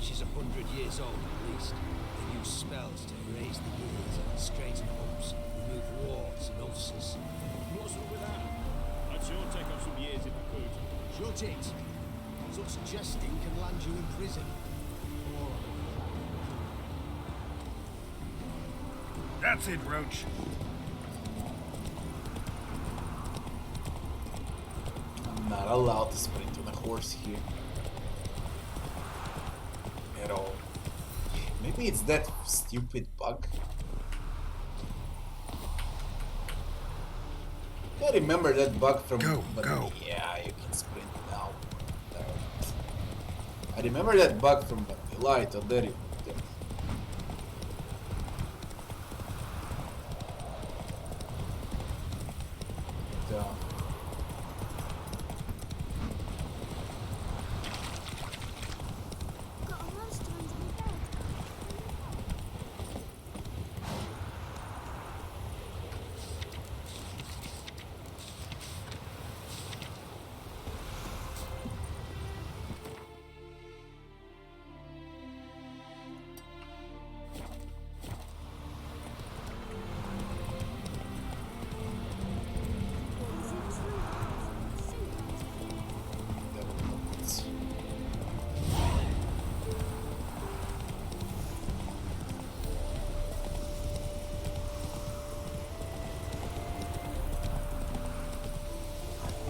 breach is 100 years old at least. They use spells to raise the wounds and straighten holes, remove warts and ulcers. What's wrong with that? I'd sure take up some years if I could. Shut it! Such jesting can land you in prison. That's it, Roach. I'm not allowed to sprint on a horse here. At all. Maybe it's that stupid bug. I remember that bug from... Go. Yeah, you can sprint now. I remember that bug from Light, or there you go.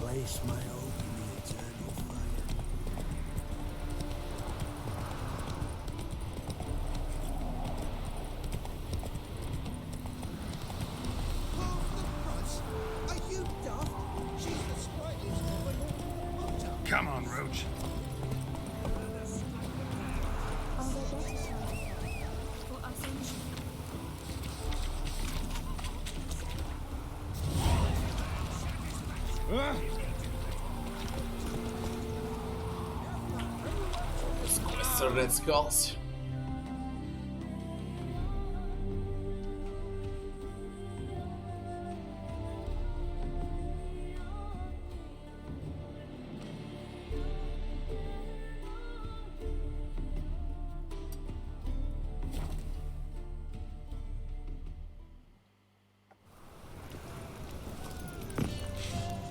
Place my hope in the eternal fire. Half the price? Are you daft? She's the sprightliest woman on the water. Come on, Roach. Mr. Red Skulls.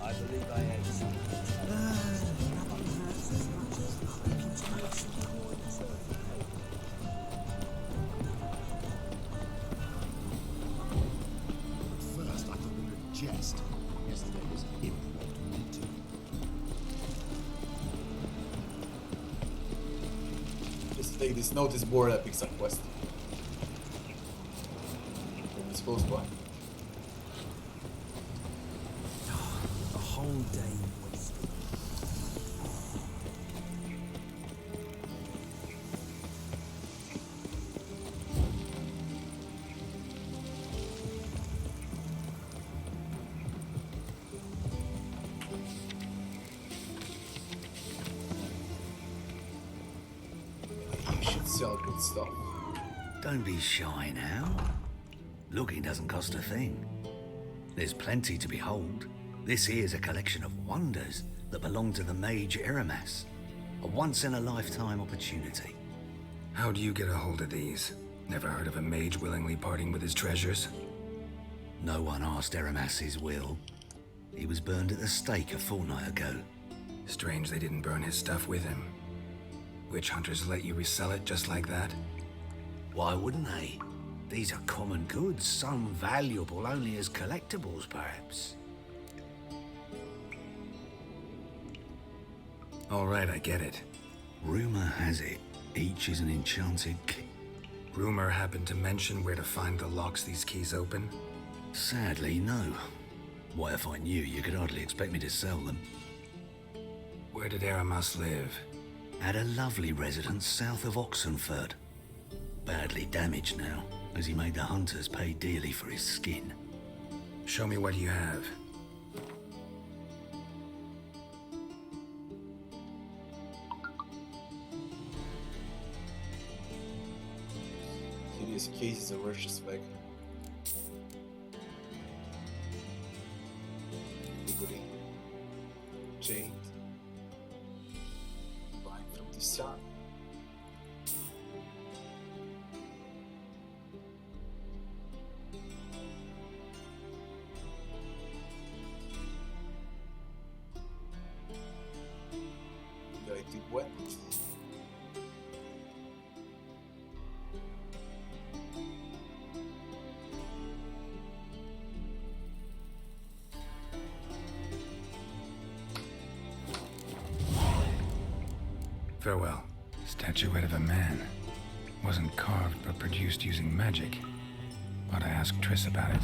I believe I ate some. First, I thought we were a jest. Yesterday was impromptu too. Just take this notice board at Pixar Quest. It's close by. A whole day wasted. You should sell good stuff. Don't be shy now. Looking doesn't cost a thing. There's plenty to behold. This here's a collection of wonders that belong to the mage Eramas. A once-in-a-lifetime opportunity. How do you get a hold of these? Never heard of a mage willingly parting with his treasures? No one asked Eramas his will. He was burned at the stake a fortnight ago. Strange they didn't burn his stuff with him. Witch hunters let you resell it just like that? Why wouldn't they? These are common goods, some valuable only as collectibles, perhaps. All right, I get it. Rumor has it, each is an enchanted key. Rumor happened to mention where to find the locks these keys open? Sadly, no. Why, if I knew, you could hardly expect me to sell them. Where did Eramas live? At a lovely residence south of Oxenford. Badly damaged now, as he made the hunters pay dearly for his skin. Show me what you have. Hideous cases of Russia's spec. Figurine. Jade. Vine from the sun. it went. Farewell. Statuette of a man. Wasn't carved but produced using magic. Ought to ask Triss about it.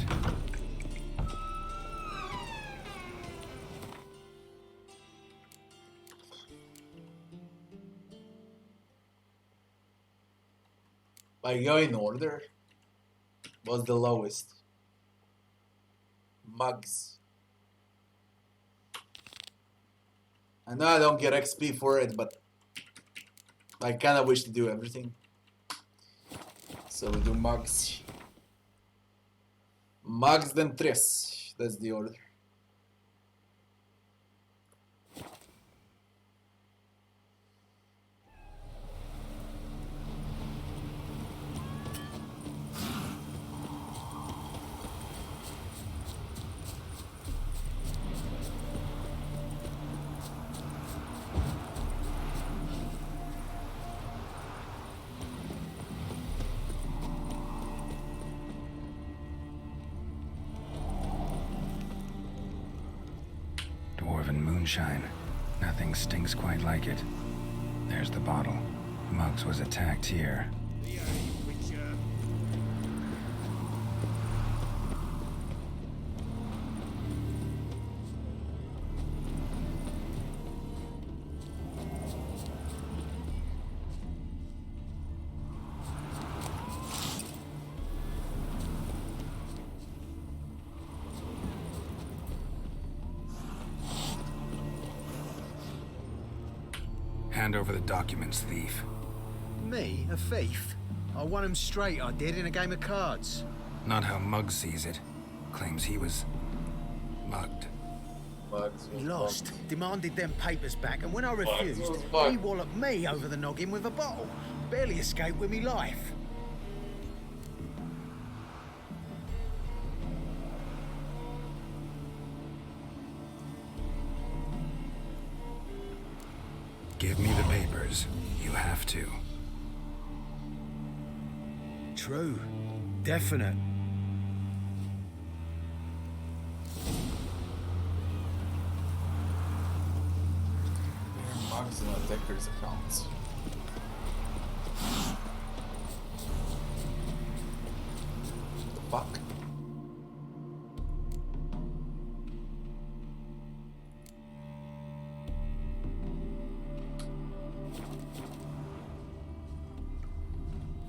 I go in order. What's the lowest? Mugs. I know I don't get XP for it, but I kinda wish to do everything. So we do mugs. Mugs then Triss. That's the order. Dwarven moonshine. Nothing stinks quite like it. There's the bottle. Muggs was attacked here. Hand over the documents, thief. Me? A thief? I won him straight, I did, in a game of cards. Not how Muggs sees it. Claims he was mugged. Mugs. He lost, demanded them papers back, and when I refused, Fuck. he walloped me over the noggin with a bottle. Barely escaped with me life. Give me the papers. You have to. True. Definite. Mugs and attackers accounts. The fuck?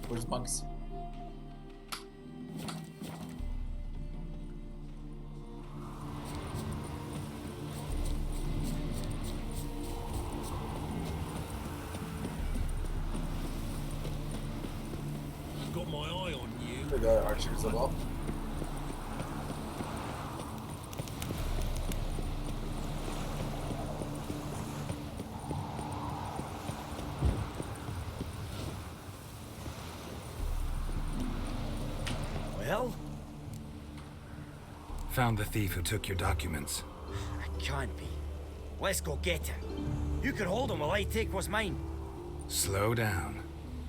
Where's Mugs? Got my eye on you. We got archers as well. Well, Found the thief who took your documents. it can't be. Let's go get him. You can hold him while I take what's mine. Slow down.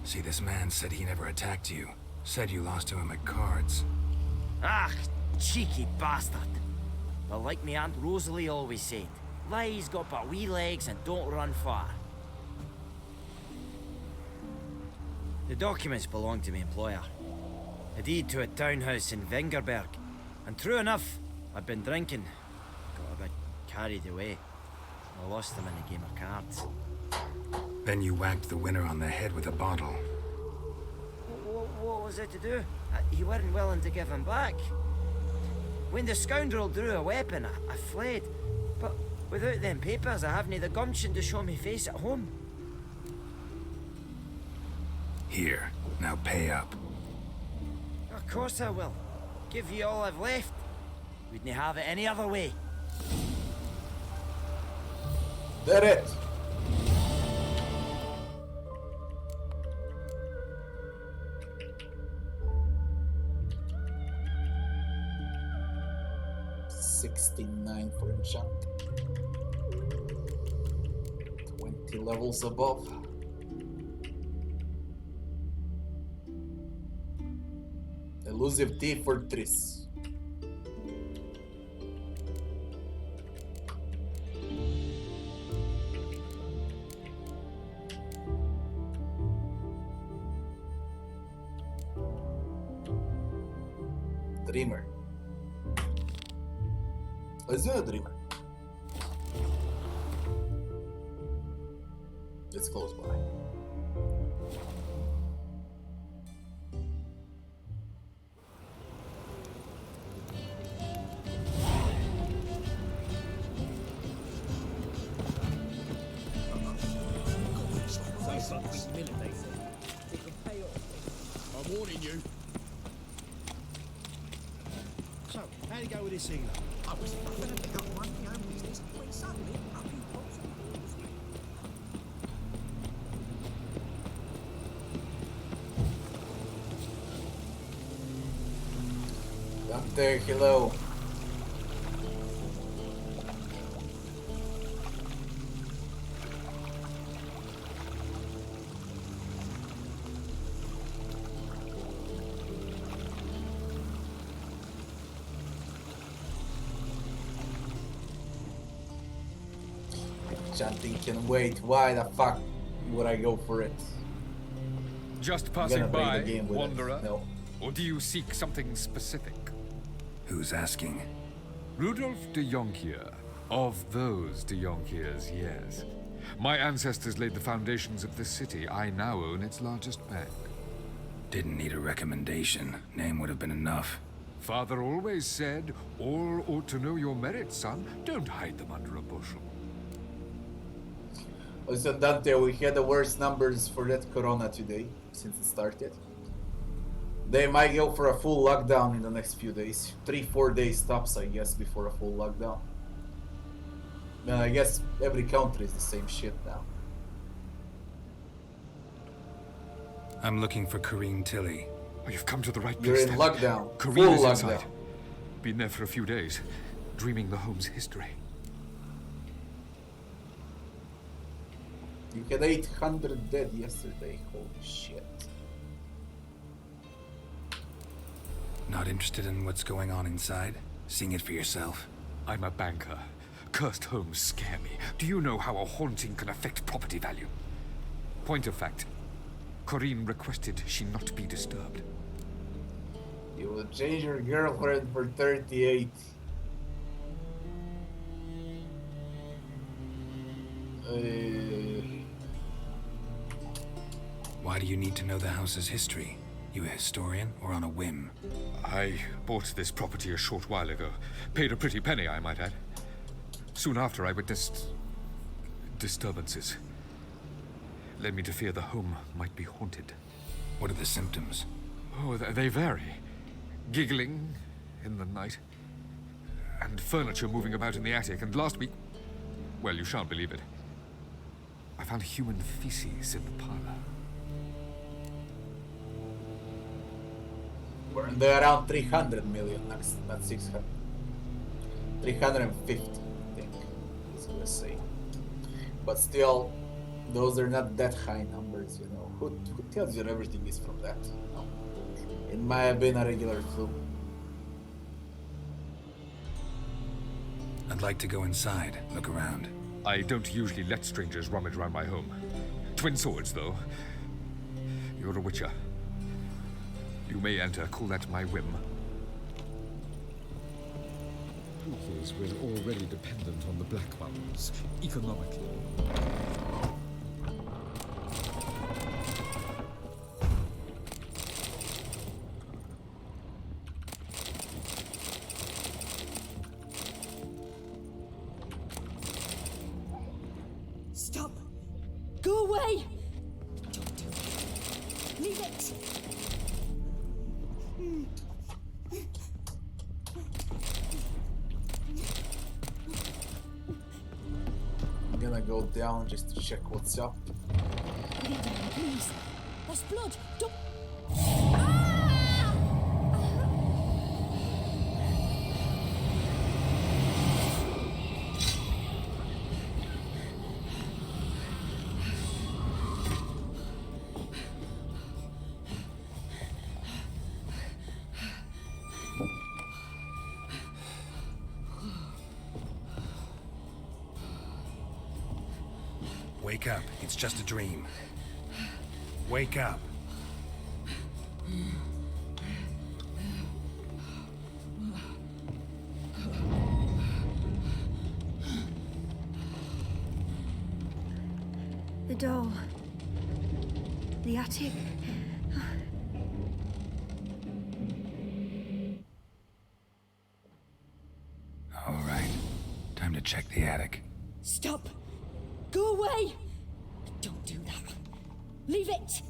See, this man said he never attacked you. Said you lost to him at cards. Ah, cheeky bastard. But like me Aunt Rosalie always said, lies got but wee legs and don't run far. The documents belong to my employer. A deed to a townhouse in Vengerberg. And true enough, I'd been drinking. Got a bit carried away. I lost them in a game of cards. Then you whacked the winner on the head with a bottle. What was it to do? You weren't willing to give him back. When the scoundrel drew a weapon, I fled. But without them papers, I haven't the gumption to show me face at home. Here, now pay up. Of course I will. Give you all I've left. Wouldn't have it any other way. Did it! $69 for enchant. 20. 20 levels above. Elusive T Fortress. Dreamer. Let's do a Dreamer. It's close by. I'm warning you. So, how'd it go with this healer? I was nothing to pick up one my own business when suddenly up he pops and calls me. Doctor, hello. Chanting can wait. Why the fuck would I go for it? Just I'm passing gonna play by, the game with wanderer? it. No. Or do you seek something specific? Who's asking? Rudolf de Jonkier. Of those de Jonkiers, yes. My ancestors laid the foundations of this city. I now own its largest bank. Didn't need a recommendation. Name would have been enough. Father always said, all ought to know your merits, son. Don't hide them under a bushel. Listen, Dante, we had the worst numbers for that corona today, since it started. They might go for a full lockdown in the next few days. 3-4 days tops, I guess, before a full lockdown. And I guess every country is the same shit now. I'm looking for Corrine Tilly. Oh, you've come to the right You're place. in then. lockdown. Corinne Full is lockdown. inside. Been there for a few days, dreaming the home's history. You had 800 dead yesterday. Holy shit. Not interested in what's going on inside? Seeing it for yourself. I'm a banker. Cursed homes scare me. Do you know how a haunting can affect property value? Point of fact, Corinne requested she not be disturbed. You will change your girlfriend for 38. Why do you need to know the house's history? You a historian or on a whim? I bought this property a short while ago. Paid a pretty penny, I might add. Soon after, I witnessed disturbances. Led me to fear the home might be haunted. What are the symptoms? Oh, they vary. Giggling in the night, and furniture moving about in the attic, and last week, well, you shan't believe it, I found human feces in the parlor. We're in the around 300 million, not 600. 350, I think, is USA. But still, those are not that high numbers, you know. Who tells you everything is from that? No. It might have been a regular flu. I'd like to go inside, look around. I don't usually let strangers rummage around my home. Twin swords, though. You're a witcher. You may enter, call that my whim. Truth is, we're already dependent on the Black Ones, economically. Stop! Go away! Don't do it. Leave it! I'm gonna go down just to check what's up. Leave it, please. There's blood. Don't. Wake up. It's just a dream. Wake up. The door. The attic. All right. Time to check the attic. Stop! Go away! Don't do that. Leave it!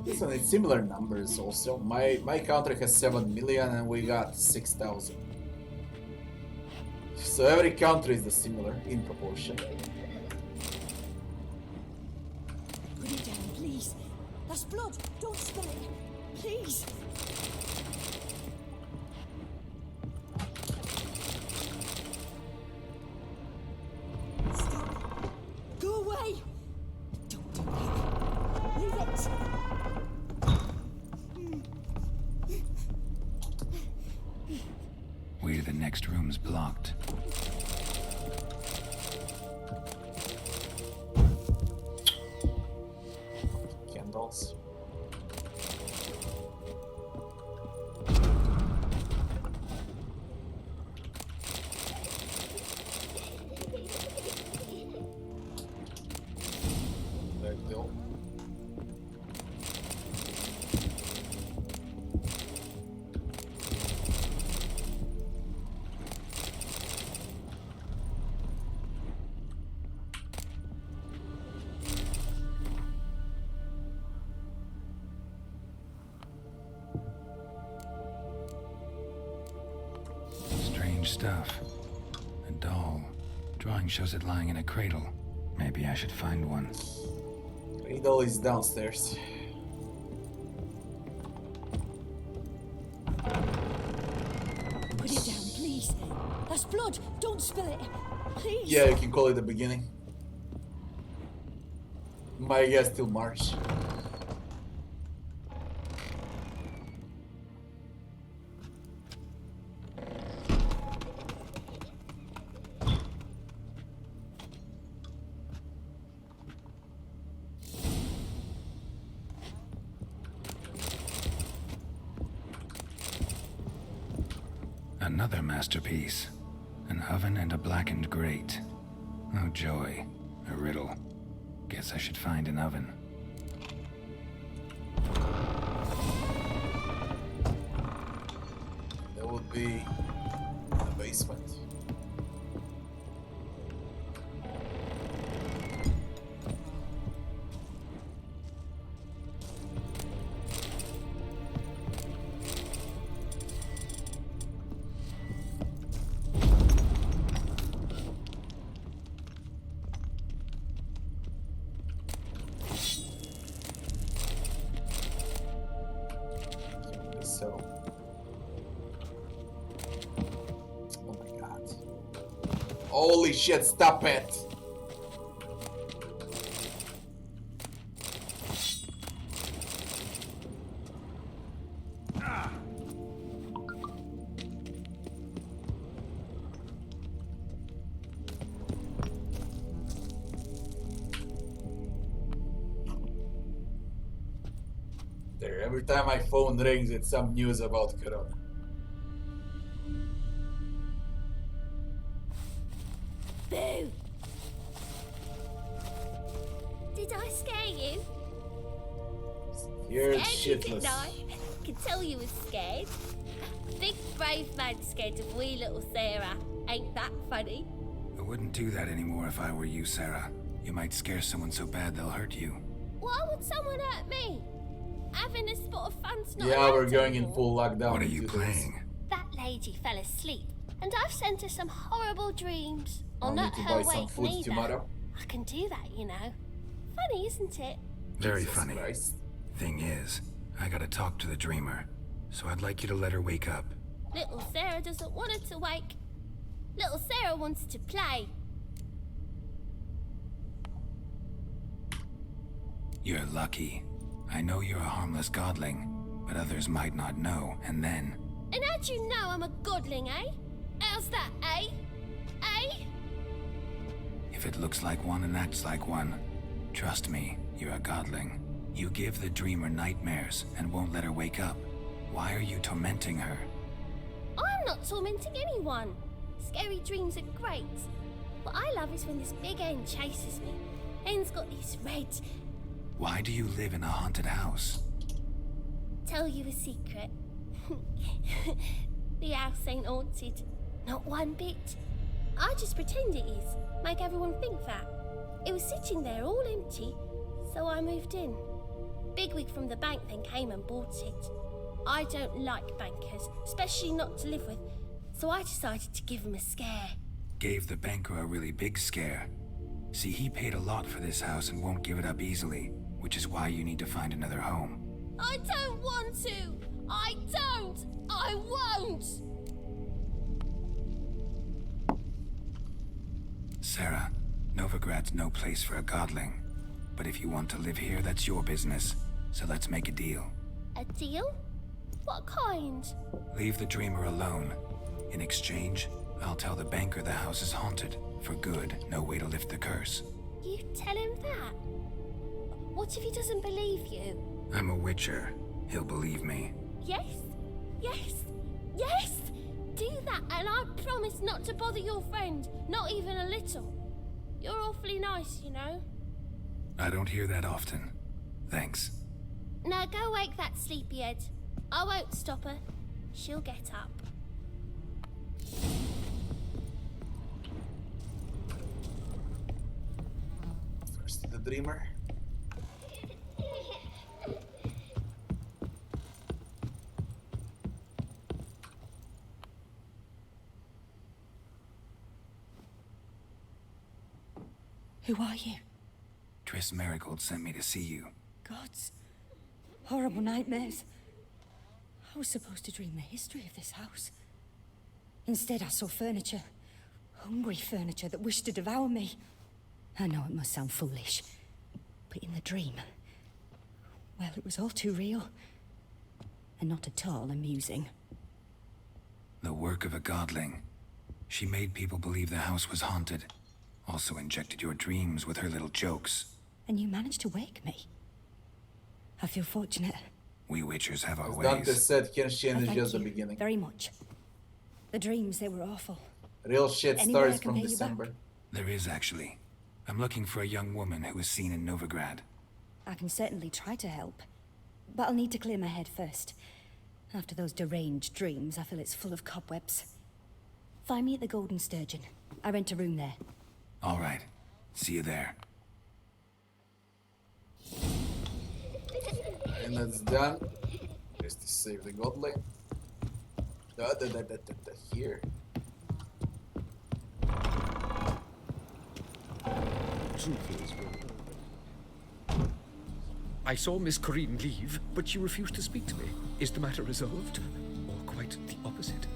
Listen, it's similar numbers also. My country has 7 million and we got 6,000. So every country is similar in proportion. Put it down, please. That's blood. Don't spill it. Please. Stop. Go away. Don't do that. Leave it. Way to the next room's blocked. Candles. There you go. Strange stuff. A doll. Drawing shows it lying in a cradle. Maybe I should find one. Cradle is downstairs. Put it down, please. That's blood. Don't spill it. Please. Yeah, you can call it the beginning. My guess till March. Another masterpiece. An oven and a blackened grate. Oh joy. A riddle. Guess I should find an oven. That would be the basement. So, oh my god. Holy shit, stop it! There, every time my phone rings, it's some news about Corona. Boo! Did I scare you? You're Scared, shitless. didn't I? Can tell you was scared. Big brave man scared of wee little Sarah. Ain't that funny? I wouldn't do that anymore if I were you, Sarah. You might scare someone so bad they'll hurt you. Why would someone hurt me? Having a spot of fun's not Yeah, allowed we're going anymore. in full lockdown. What are in you 2 days. playing? That lady fell asleep, and I've sent her some horrible dreams. I'll Or need not to her buy some wake food neither. tomorrow. I can do that, you know. Funny, isn't it? Very Jesus funny. Christ. Thing is, I gotta talk to the dreamer. So I'd like you to let her wake up. Little Sarah doesn't want her to wake. Little Sarah wants to play. You're lucky. I know you're a harmless godling, but others might not know, and then... And how'd you know I'm a godling, eh? How's that, eh? Eh? if it looks like one and acts like one. Trust me, you're a godling. You give the dreamer nightmares and won't let her wake up. Why are you tormenting her? I'm not tormenting anyone. Scary dreams are great. What I love is when this big end chases me. End's got this red. Why do you live in a haunted house? Tell you a secret. The house ain't haunted. Not one bit. I just pretend it is. Make everyone think that. It was sitting there all empty, so I moved in. Bigwig from the bank then came and bought it. I don't like bankers, especially not to live with, so I decided to give him a scare. Gave the banker a really big scare. See, he paid a lot for this house and won't give it up easily, which is why you need to find another home. I don't want to! I don't! I won't! Sarah, Novigrad's no place for a godling. But if you want to live here, that's your business. So let's make a deal. A deal? What kind? Leave the dreamer alone. In exchange, I'll tell the banker the house is haunted. For good, no way to lift the curse. You tell him that? What if he doesn't believe you? I'm a witcher. He'll believe me. Yes? Yes? Yes! Do that and I promise not to bother your friend. Not even a little. You're awfully nice, you know. I don't hear that often. Thanks. Now go wake that sleepyhead. I won't stop her. She'll get up. First to the dreamer. Who are you? Triss Marigold sent me to see you. Gods. Horrible nightmares. I was supposed to dream the history of this house. Instead, I saw furniture. Hungry furniture that wished to devour me. I know it must sound foolish, but in the dream, well, it was all too real. And not at all amusing. The work of a godling. She made people believe the house was haunted. Also injected your dreams with her little jokes. And you managed to wake me. I feel fortunate. We witchers have our As ways. Dante said, Kenshi Oh, is thank just the you beginning. very much. The dreams, they were awful. Real shit Any way I starts can from pay you December. back? There is, actually. I'm looking for a young woman who was seen in Novigrad. I can certainly try to help. But I'll need to clear my head first. After those deranged dreams, I feel it's full of cobwebs. Find me at the Golden Sturgeon. I rent a room there. All right. See you there. And that's done. Just to save the godling. Here. Truth is, I saw Miss Corinne leave, but she refused to speak to me. Is the matter resolved? Or quite the opposite?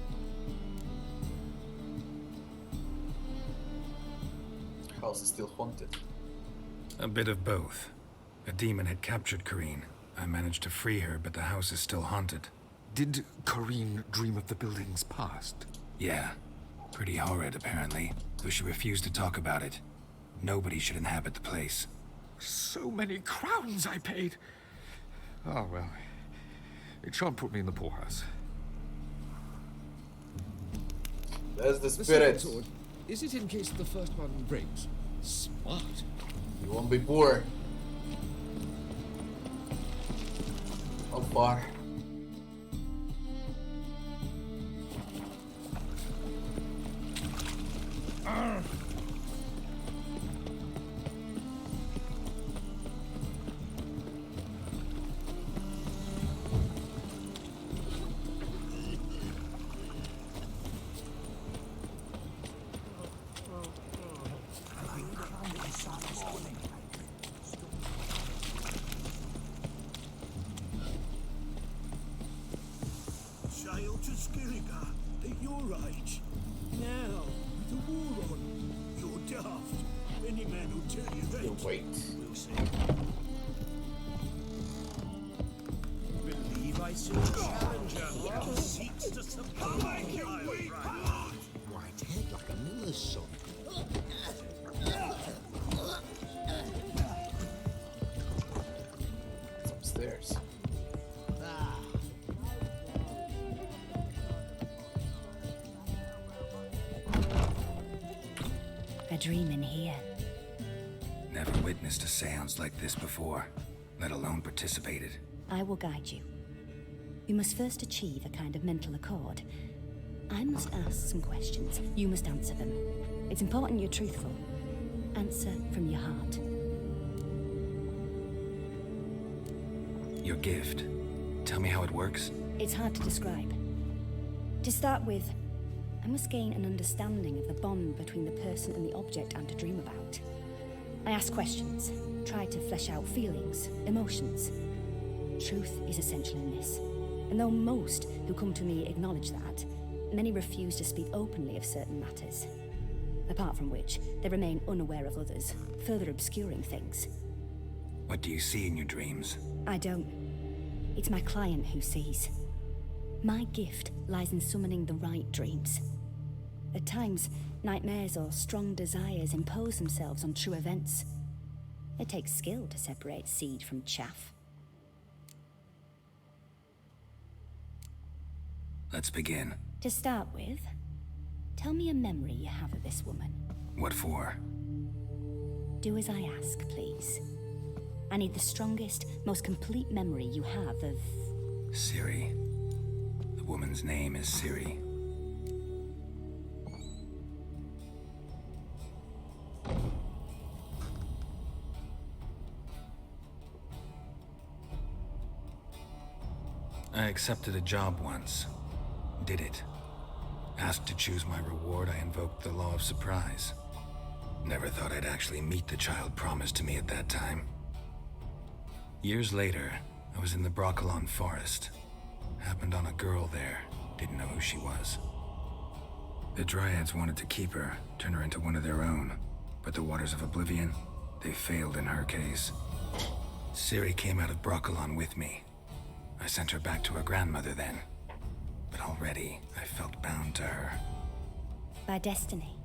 House is still haunted. A bit of both. A demon had captured Corinne. I managed to free her, but the house is still haunted. Did Corinne dream of the building's past? Yeah. Pretty horrid, apparently. Though she refused to talk about it. Nobody should inhabit the place. So many crowns I paid! Oh, well. It shan't put me in the poorhouse. That's the The spirit. second sword, is it in case the first one breaks? Smart. You won't be poor. How far? Sail to Skilliga at your age. Now, with the war on, you're daft. Any man will tell you that. You wait. We'll see. Believe I see a challenger who seeks to support my weak heart. White head like a miller's son. witnessed a seance like this before, let alone participated. I will guide you. You must first achieve a kind of mental accord. I must ask some questions. You must answer them. It's important you're truthful. Answer from your heart. Your gift. Tell me how it works. It's hard to describe. To start with, I must gain an understanding of the bond between the person and the object I'm to dream about. I ask questions, try to flesh out feelings, emotions. Truth is essential in this. And though most who come to me acknowledge that, many refuse to speak openly of certain matters. Apart from which, they remain unaware of others, further obscuring things. What do you see in your dreams? I don't. It's my client who sees. My gift lies in summoning the right dreams. At times, nightmares or strong desires impose themselves on true events. It takes skill to separate seed from chaff. Let's begin. To start with, tell me a memory you have of this woman. What for? Do as I ask, please. I need the strongest, most complete memory you have of... Ciri. The woman's name is Ciri. I accepted a job once. Did it. Asked to choose my reward, I invoked the law of surprise. Never thought I'd actually meet the child promised to me at that time. Years later, I was in the Broccolon forest. Happened on a girl there. Didn't know who she was. The Dryads wanted to keep her, turn her into one of their own. But the Waters of Oblivion, they failed in her case. Ciri came out of Broccolon with me. I sent her back to her grandmother then. But already, I felt bound to her. By destiny.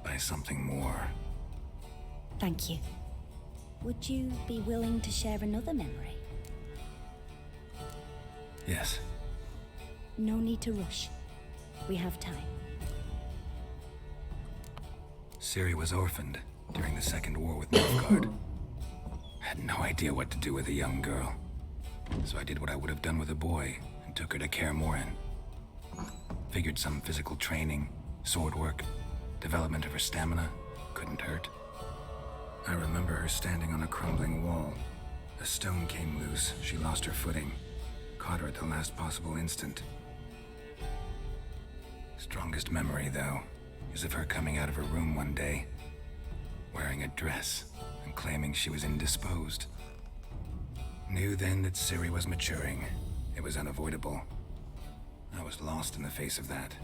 By something more. Thank you. Would you be willing to share another memory? Yes. No need to rush. We have time. Ciri was orphaned during the Second War with Nilfgaard. Had no idea what to do with a young girl. So I did what I would have done with a boy and took her to Kaer Morhen. Figured some physical training, sword work, development of her stamina couldn't hurt. I remember her standing on a crumbling wall. A stone came loose, she lost her footing. Caught her at the last possible instant. Strongest memory, though, is of her coming out of her room one day, wearing a dress and claiming she was indisposed. Knew then that Ciri was maturing. It was unavoidable. I was lost in the face of that.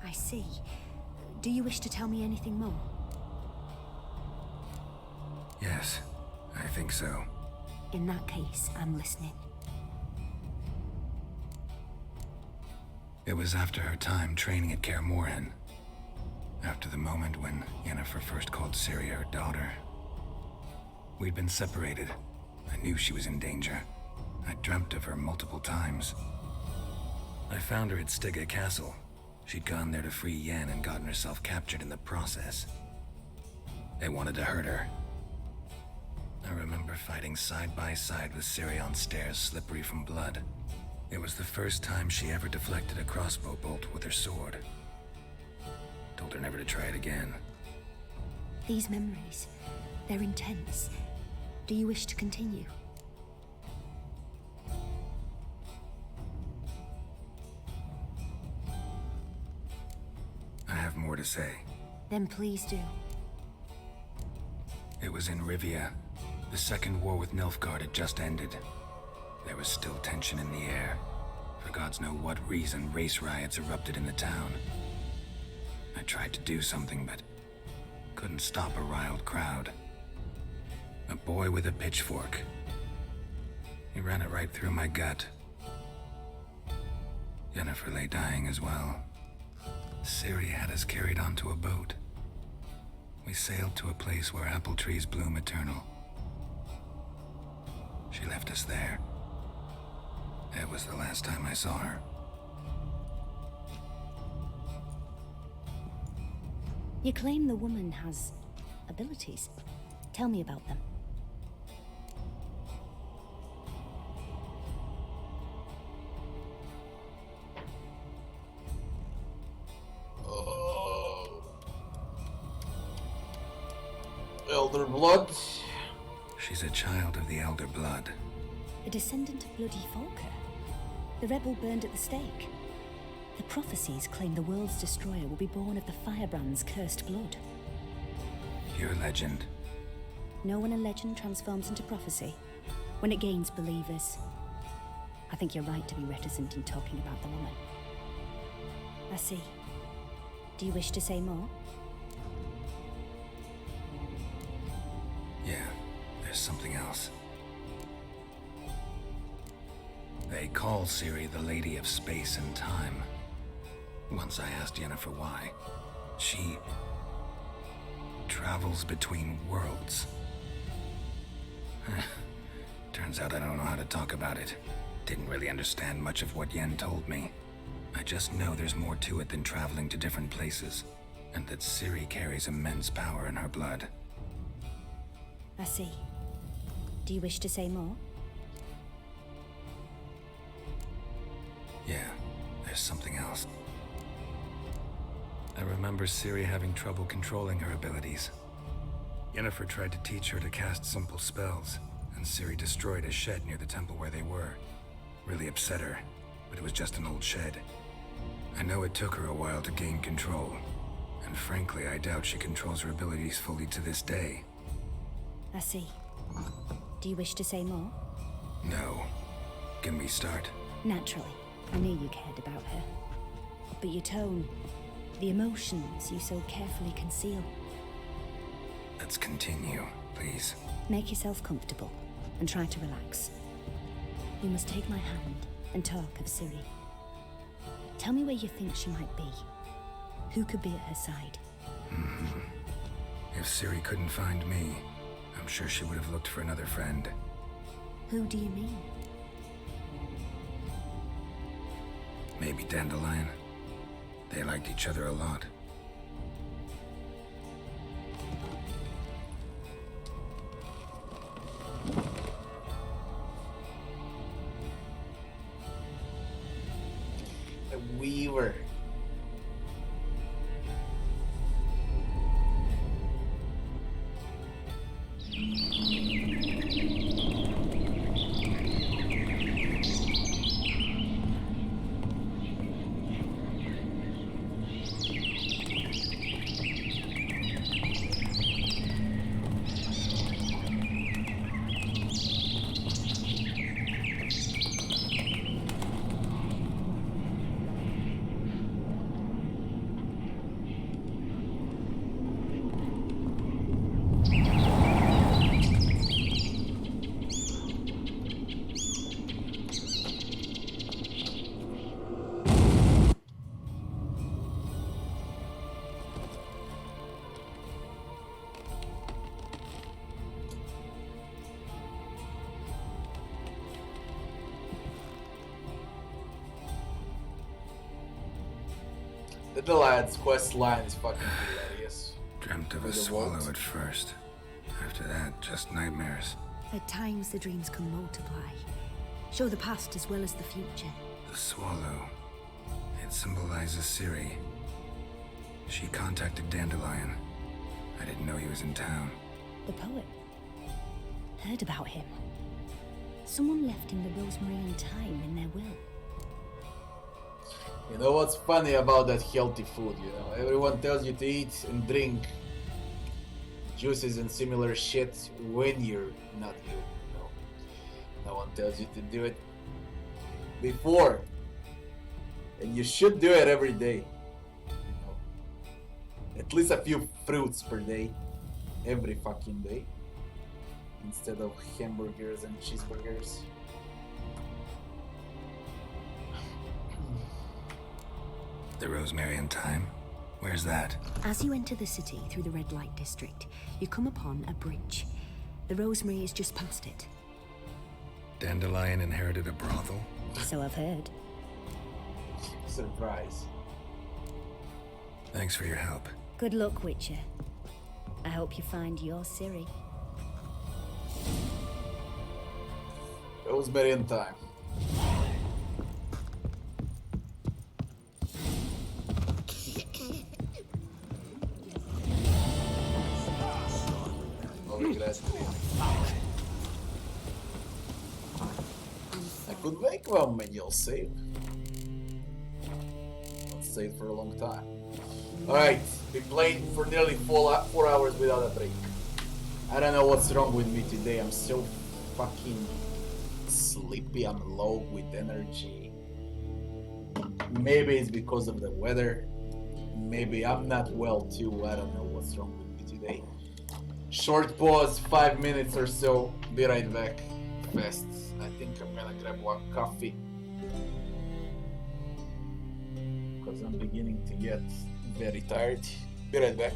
I see. Do you wish to tell me anything more? Yes, I think so. In that case, I'm listening. It was after her time training at Kaer Morhen. After the moment when Yennefer first called Ciri her daughter. We'd been separated. I knew she was in danger. I dreamt of her multiple times. I found her at Stygga Castle. She'd gone there to free Yen and gotten herself captured in the process. They wanted to hurt her. I remember fighting side by side with Ciri on stairs slippery from blood. It was the first time she ever deflected a crossbow bolt with her sword. Told her never to try it again. These memories, they're intense. Do you wish to continue? I have more to say. Then please do. It was in Rivia. The Second War with Nilfgaard had just ended. There was still tension in the air. For gods know what reason, race riots erupted in the town. I tried to do something, but couldn't stop a riled crowd. A boy with a pitchfork. He ran it right through my gut. Yennefer lay dying as well. Ciri had us carried onto a boat. We sailed to a place where apple trees bloom eternal. She left us there. That was the last time I saw her. You claim the woman has abilities. Tell me about them. Elder Blood. She's a child of the Elder Blood. A descendant of bloody Volker. The rebel burned at the stake. The prophecies claim the world's destroyer will be born of the firebrand's cursed blood. Pure legend. Know when a legend transforms into prophecy? When it gains believers. I think you're right to be reticent in talking about the woman. I see. Do you wish to say more? Yeah, there's something else. They call Ciri the Lady of Space and Time. Once I asked Yennefer why. She travels between worlds. Turns out I don't know how to talk about it. Didn't really understand much of what Yen told me. I just know there's more to it than traveling to different places, and that Ciri carries immense power in her blood. I see. Do you wish to say more? Yeah, there's something else. I remember Ciri having trouble controlling her abilities. Yennefer tried to teach her to cast simple spells, and Ciri destroyed a shed near the temple where they were. Really upset her, but it was just an old shed. I know it took her a while to gain control, and frankly, I doubt she controls her abilities fully to this day. I see. Do you wish to say more? No. Can we start? Naturally. I knew you cared about her. But your tone, the emotions you so carefully conceal. Let's continue, please. Make yourself comfortable and try to relax. You must take my hand and talk of Ciri. Tell me where you think she might be. Who could be at her side? If Ciri couldn't find me, I'm sure she would have looked for another friend. Who do you mean? Maybe Dandelion. They liked each other a lot. A weaver. The lad's quest line is fucking hilarious. Dreamt of a With the swallow wolves. at first. After that, just nightmares. At times the dreams can multiply. Show the past as well as the future. The swallow. It symbolizes Ciri. She contacted Dandelion. I didn't know he was in town. The poet. Heard about him. Someone left him the rosemary and thyme in their will. You know what's funny about that healthy food, you know? Everyone tells you to eat and drink juices and similar shit when you're not ill, you know? No one tells you to do it before. And you should do it every day. You know? At least a few fruits per day. Every fucking day. Instead of hamburgers and cheeseburgers. The rosemary and thyme? Where's that? As you enter the city through the red light district, you come upon a bridge. The rosemary is just past it. Dandelion inherited a brothel? So I've heard. Surprise. Thanks for your help. Good luck, Witcher. I hope you find your Siri. Rosemary in time. I could make one manual save. Not saved for a long time. Alright, we played for nearly 4 hours without a break. I don't know what's wrong with me today. I'm so fucking sleepy. I'm low with energy. Maybe it's because of the weather. Maybe I'm not well too. I don't know what's wrong with me today. Short pause, 5 minutes or so. Be right back. Fast. I think I'm gonna grab one coffee. Because I'm beginning to get very tired. Be right back.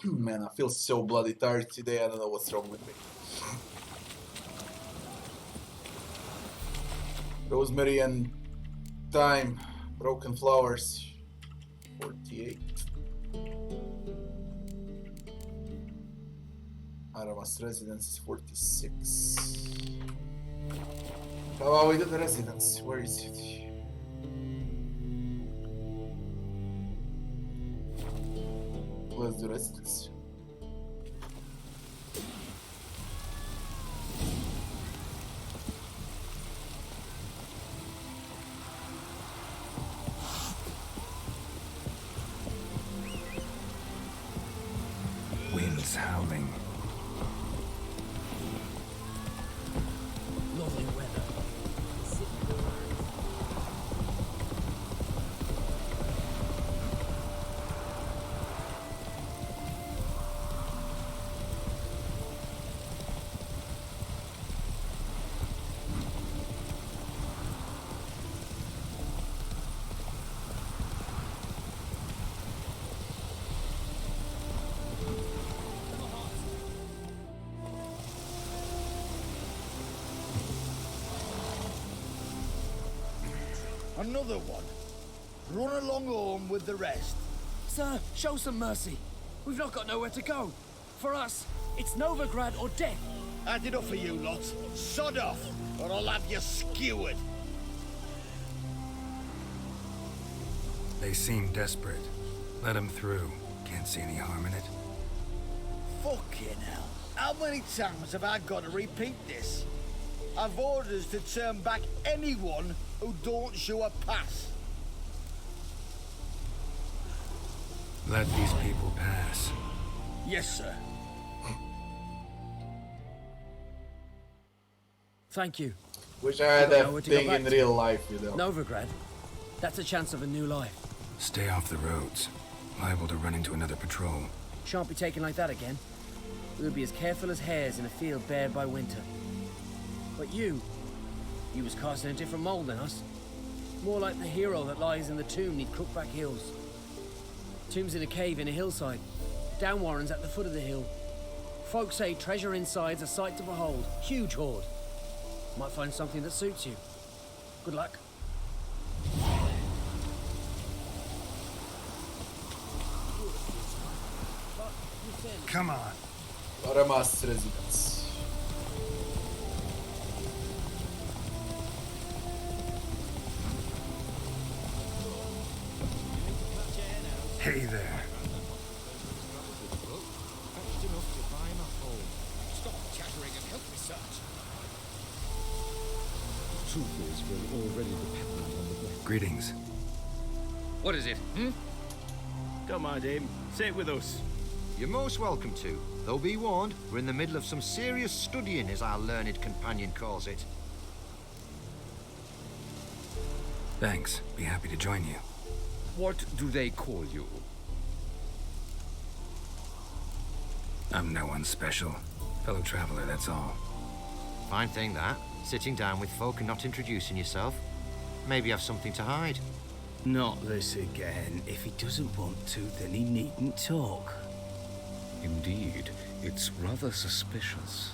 Man, I feel so bloody tired today. I don't know what's wrong with me. Rosemary and thyme, broken flowers. 48. Aramas residence is 46. How about we do the residence? Where is it? Let's do residence. Winds howling. Lovely weather. Another one. Run along home with the rest. Sir, show some mercy. We've not got nowhere to go. For us, it's Novigrad or death. Had enough of you lot. Sod off, or I'll have you skewered. They seem desperate. Let them through. Can't see any harm in it. Fucking hell. How many times have I got to repeat this? I've orders to turn back anyone who don't show a pass. Let these people pass. Yes, sir. Thank you. Wish I had Don't know where that to go thing back in to. real life, you know. Novigrad. That's a chance of a new life. Stay off the roads. Liable to run into another patrol. Shan't be taken like that again. We'll be as careful as hares in a field bared by winter. But you was cast in a different mould than us. More like the hero that lies in the tomb neath Crookback Hills. Tomb's in a cave in a hillside. Down Warren's at the foot of the hill. Folk say treasure inside's a sight to behold. Huge hoard. Might find something that suits you. Good luck. Come on. Aramas residence. Hey there. Stop chattering and help me search. Truth is, we're already dependent on the black. Greetings. What is it, Don't mind him. Sit with us. You're most welcome to. Though be warned, we're in the middle of some serious studying, as our learned companion calls it. Thanks. Be happy to join you. What do they call you? I'm no one special. Fellow traveler, that's all. Fine thing, that. Sitting down with folk and not introducing yourself. Maybe you have something to hide. Not this again. If he doesn't want to, then he needn't talk. Indeed, it's rather suspicious.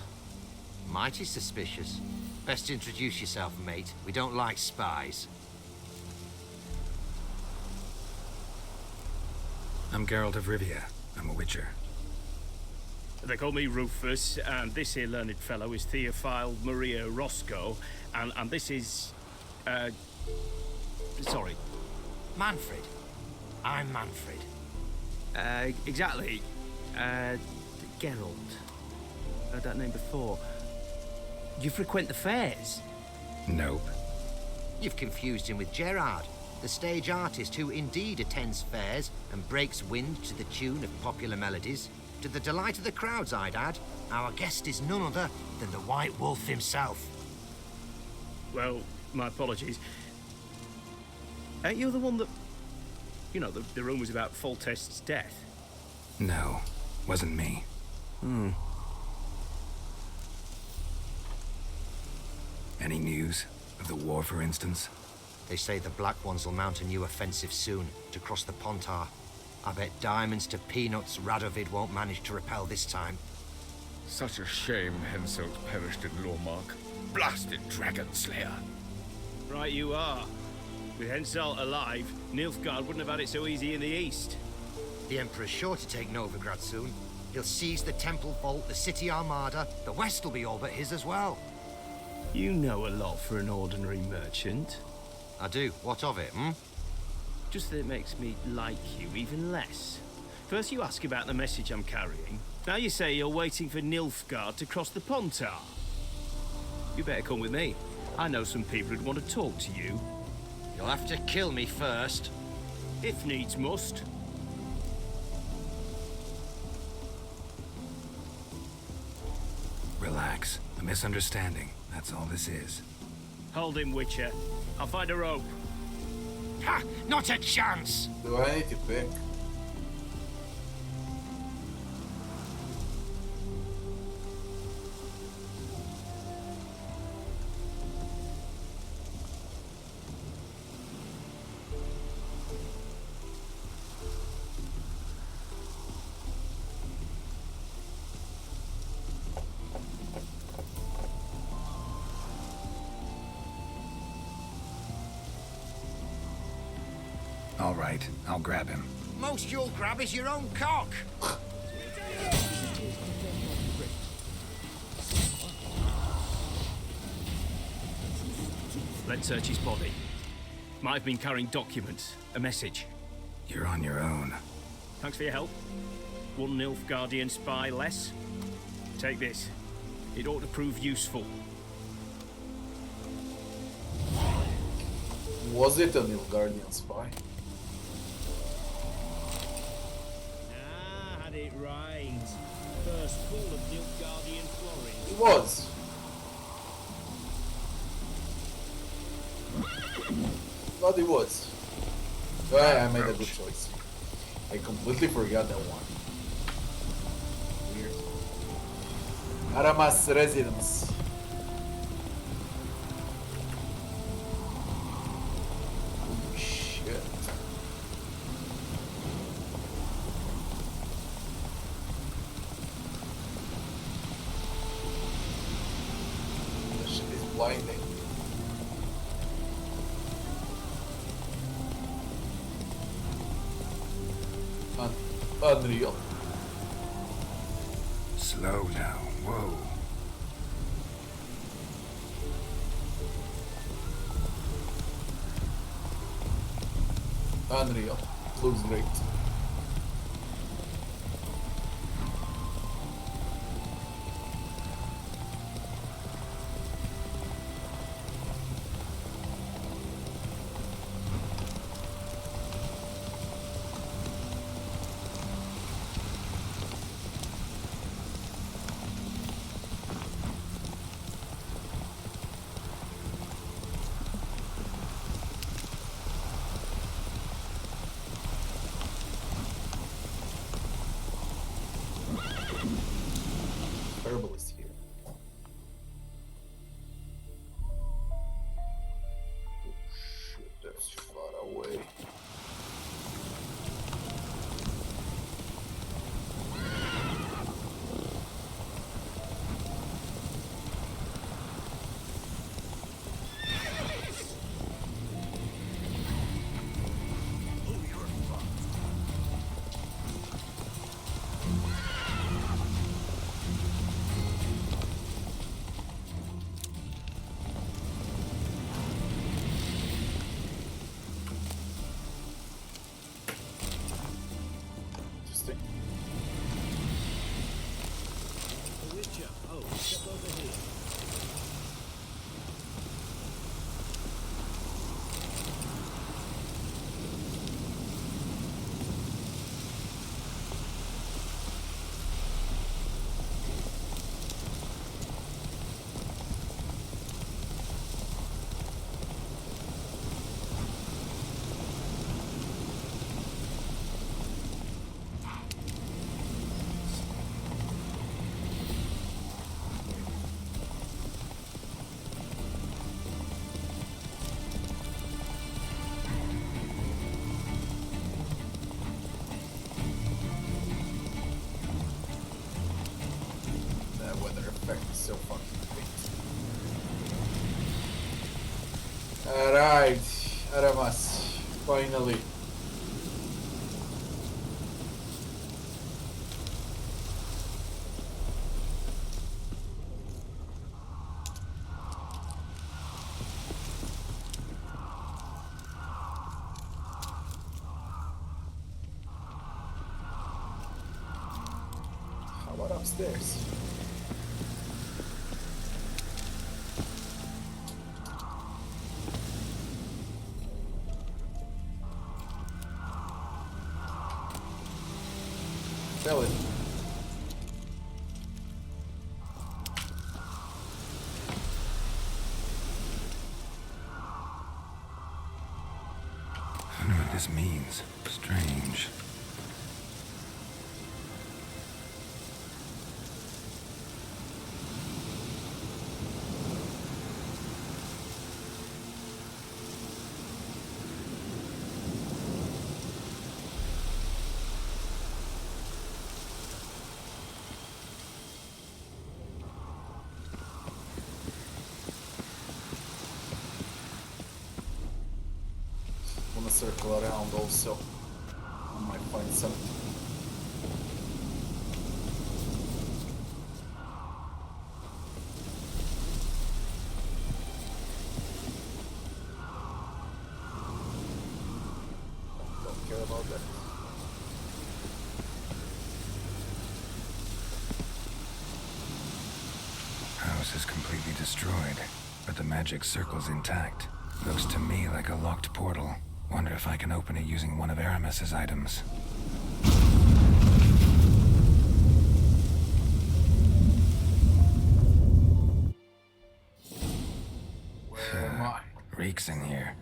Mighty suspicious. Best introduce yourself, mate. We don't like spies. I'm Geralt of Rivia. I'm a witcher. They call me Rufus, and this here learned fellow is Theophile Maria Roscoe, and this is... sorry. Manfred. I'm Manfred. Exactly. Geralt. Heard that name before. You frequent the fairs? Nope. You've confused him with Gerard, the stage artist who indeed attends fairs and breaks wind to the tune of popular melodies. To the delight of the crowds, I'd add. Our guest is none other than the White Wolf himself. Well, my apologies. Ain't you the one that... You know, the rumours about Foltest's death? No. Wasn't me. Any news? Of the war, for instance? They say the Black Ones will mount a new offensive soon to cross the Pontar. I bet diamonds to peanuts Radovid won't manage to repel this time. Such a shame Henselt perished in Lormark. Blasted dragon slayer. Right you are. With Henselt alive, Nilfgaard wouldn't have had it so easy in the east. The Emperor's sure to take Novigrad soon. He'll seize the Temple Vault, the City Armada. The West will be all but his as well. You know a lot for an ordinary merchant. I do. What of it, hmm? Just that it makes me like you even less. First you ask about the message I'm carrying. Now you say you're waiting for Nilfgaard to cross the Pontar. You better come with me. I know some people who'd want to talk to you. You'll have to kill me first. If needs must. Relax. A misunderstanding. That's all this is. Hold him, Witcher. I'll find a rope. Ha! Not a chance! Do I need to pick? All right, I'll grab him. Most you'll grab is your own cock. Let's search his body. Might have been carrying documents, a message. You're on your own. Thanks for your help. One Nilfgaardian spy less. Take this. It ought to prove useful. Was it a Nilfgaardian spy? Ah, had it right. First full of Nilfgaardian florins. It was. But it was. I made a good choice. I completely forgot that one. Weird. Aramas residence. Holy shit. This shit is blinding. Unreal. Slow now. Whoa. Unreal. Looks great. so fucking great. Alright, Aramas, finally. How about upstairs? Sell it. I wonder what this means. Strange. Wanna circle around also. I might find something. Don't care about that. House is completely destroyed, but the magic circle's intact. Looks to me like a locked portal. Wonder if I can open it using one of Aramis's items. Where am I? Reeks in here.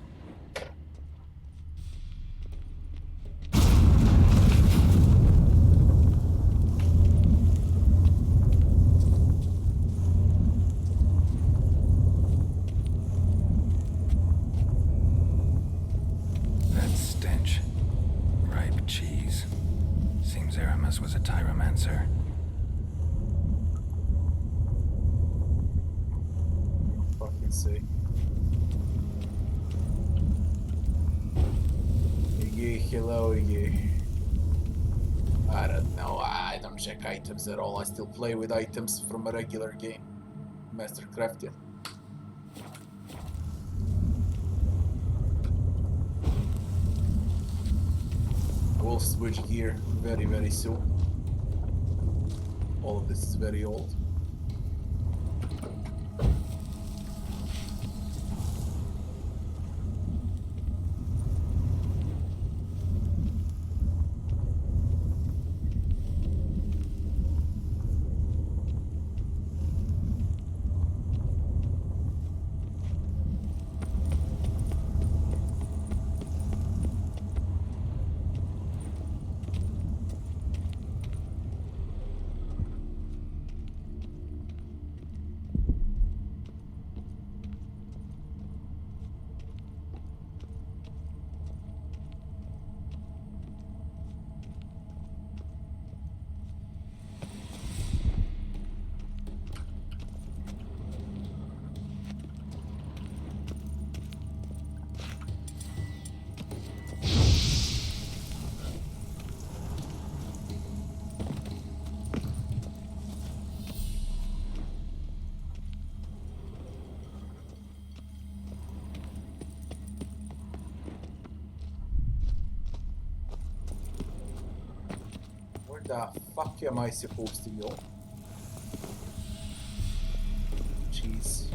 Was a tyromancer. Fucking see. Iggy, hello Iggy. I don't know, I don't check items at all. I still play with items from a regular game. Mastercraft yet. I will switch gear very, very soon. All of this is very old. Where the fuck am I supposed to go? Jeez.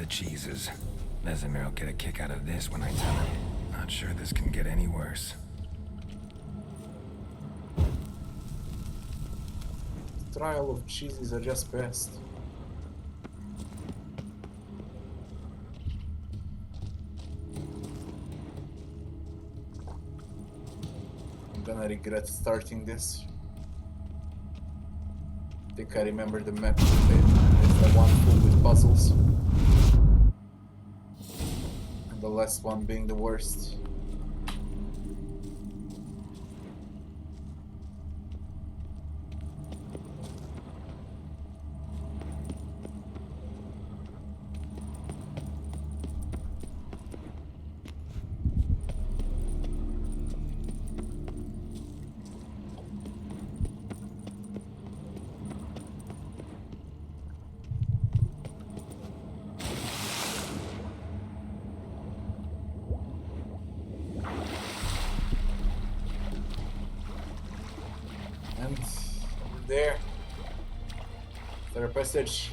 Cheeses. Vesemir will get a kick out of this when I tell him. Not sure this can get any worse. Trial of cheeses are just best. gonna regret starting this. I think I remember the map. It's the one full with puzzles. And the last one being the worst. And there, their passage.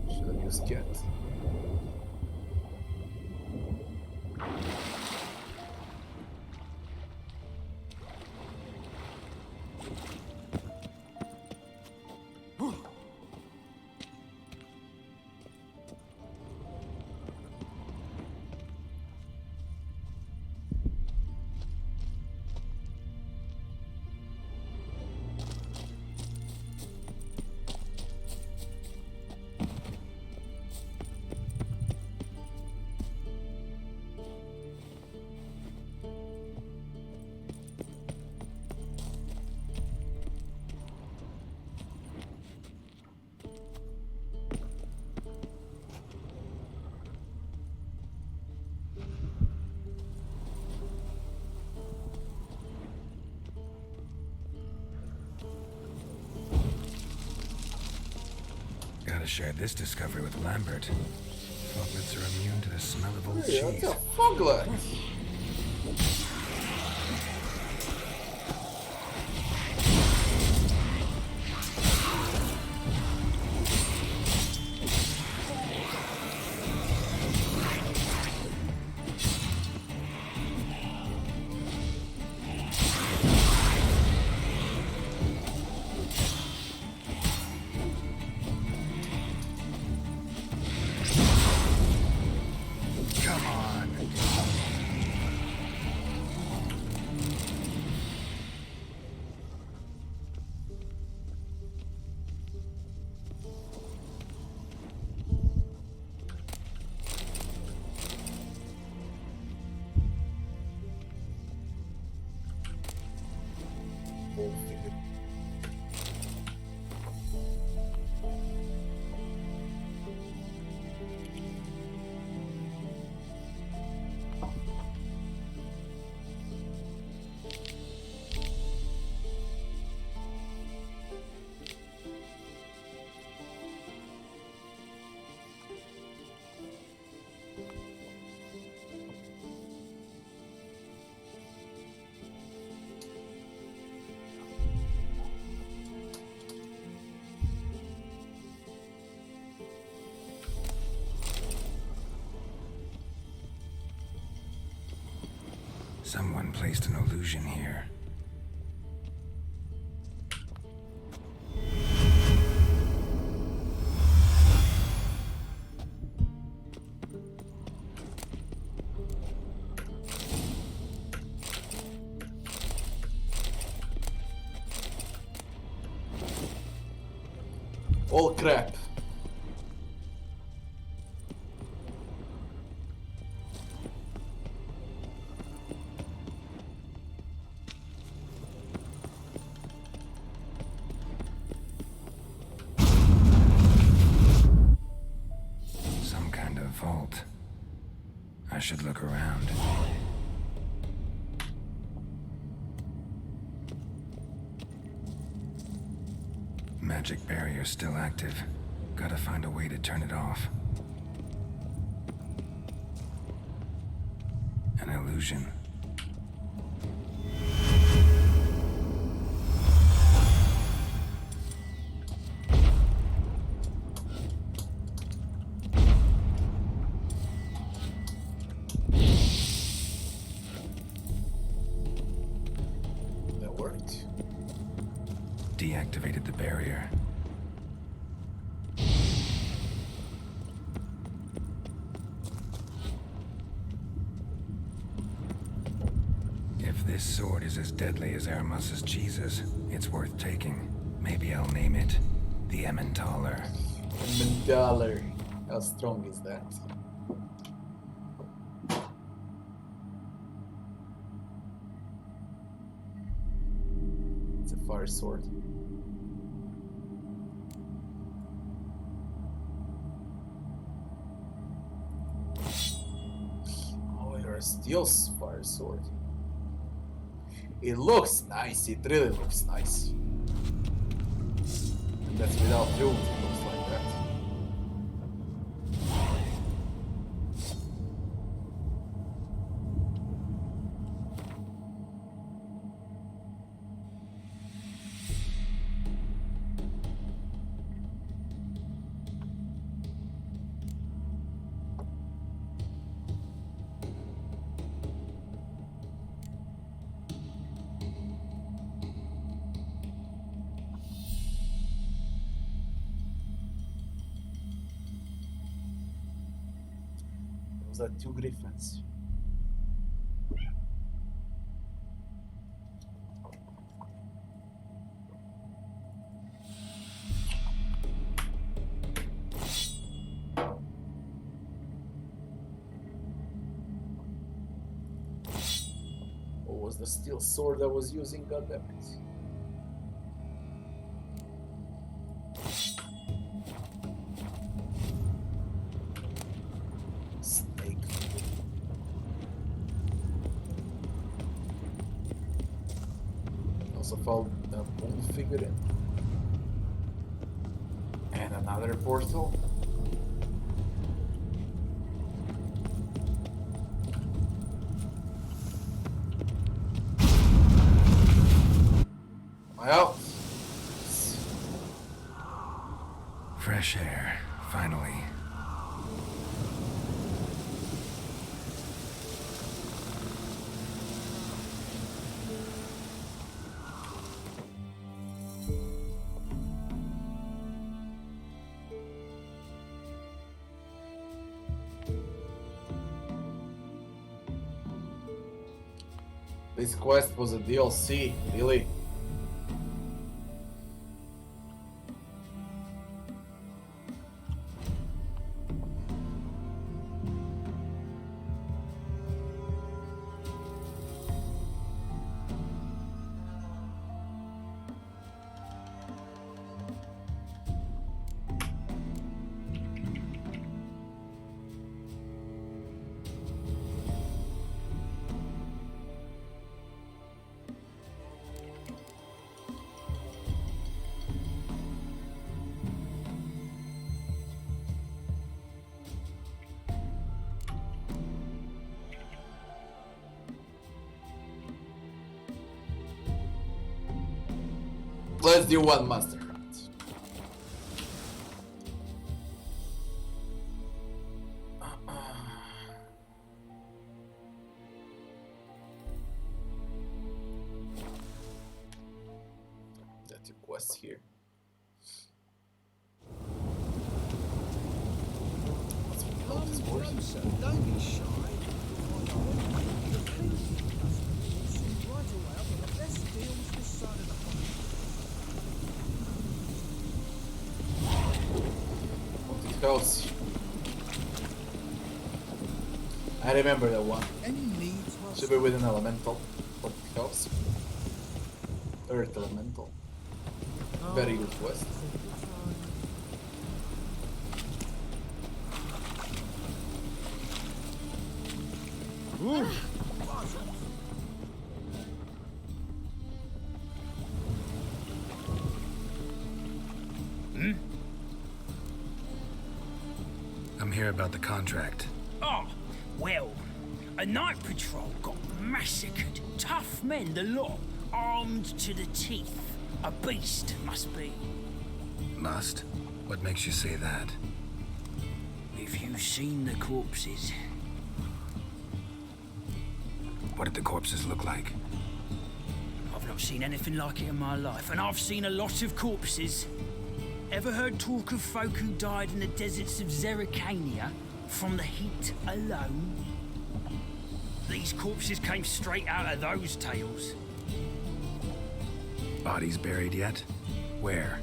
Should have used cat. Gotta share this discovery with Lambert. Foglets are immune to the smell of old Hey, cheese. what's a foglet? Come on. Someone placed an illusion here. All crap. Some kind of vault. I should look around. Magic barrier still active. Gotta find a way to turn it off. An illusion. deactivated the barrier. If this sword is as deadly as Aramus's cheeses, it's worth taking. Maybe I'll name it the Emmentaler. Emmentaler. How strong is that? It's a fire sword. Oh, you're a steel fire sword. It looks nice, it really looks nice. And that's without jewels, it looks like that. Those are 2 griffins. What was the steel sword I was using? God damn it. Found a bone figurine and another portal. Well, fresh air, finally. This quest was a DLC, really? Let's do one mastercraft. That's a quest here. Let's figure out this board. Don't be shy. House. I remember that one. Should be with an elemental. What house? Earth elemental. Very good quest. Ooh. I'm here about the contract. Oh, well, a night patrol got massacred. Tough men, the lot, armed to the teeth. A beast, must be. Must? What makes you say that? If you've seen the corpses. What did the corpses look like? I've not seen anything like it in my life, and I've seen a lot of corpses. Ever heard talk of folk who died in the deserts of Zerrikania from the heat alone? These corpses came straight out of those tales. Bodies buried yet? Where?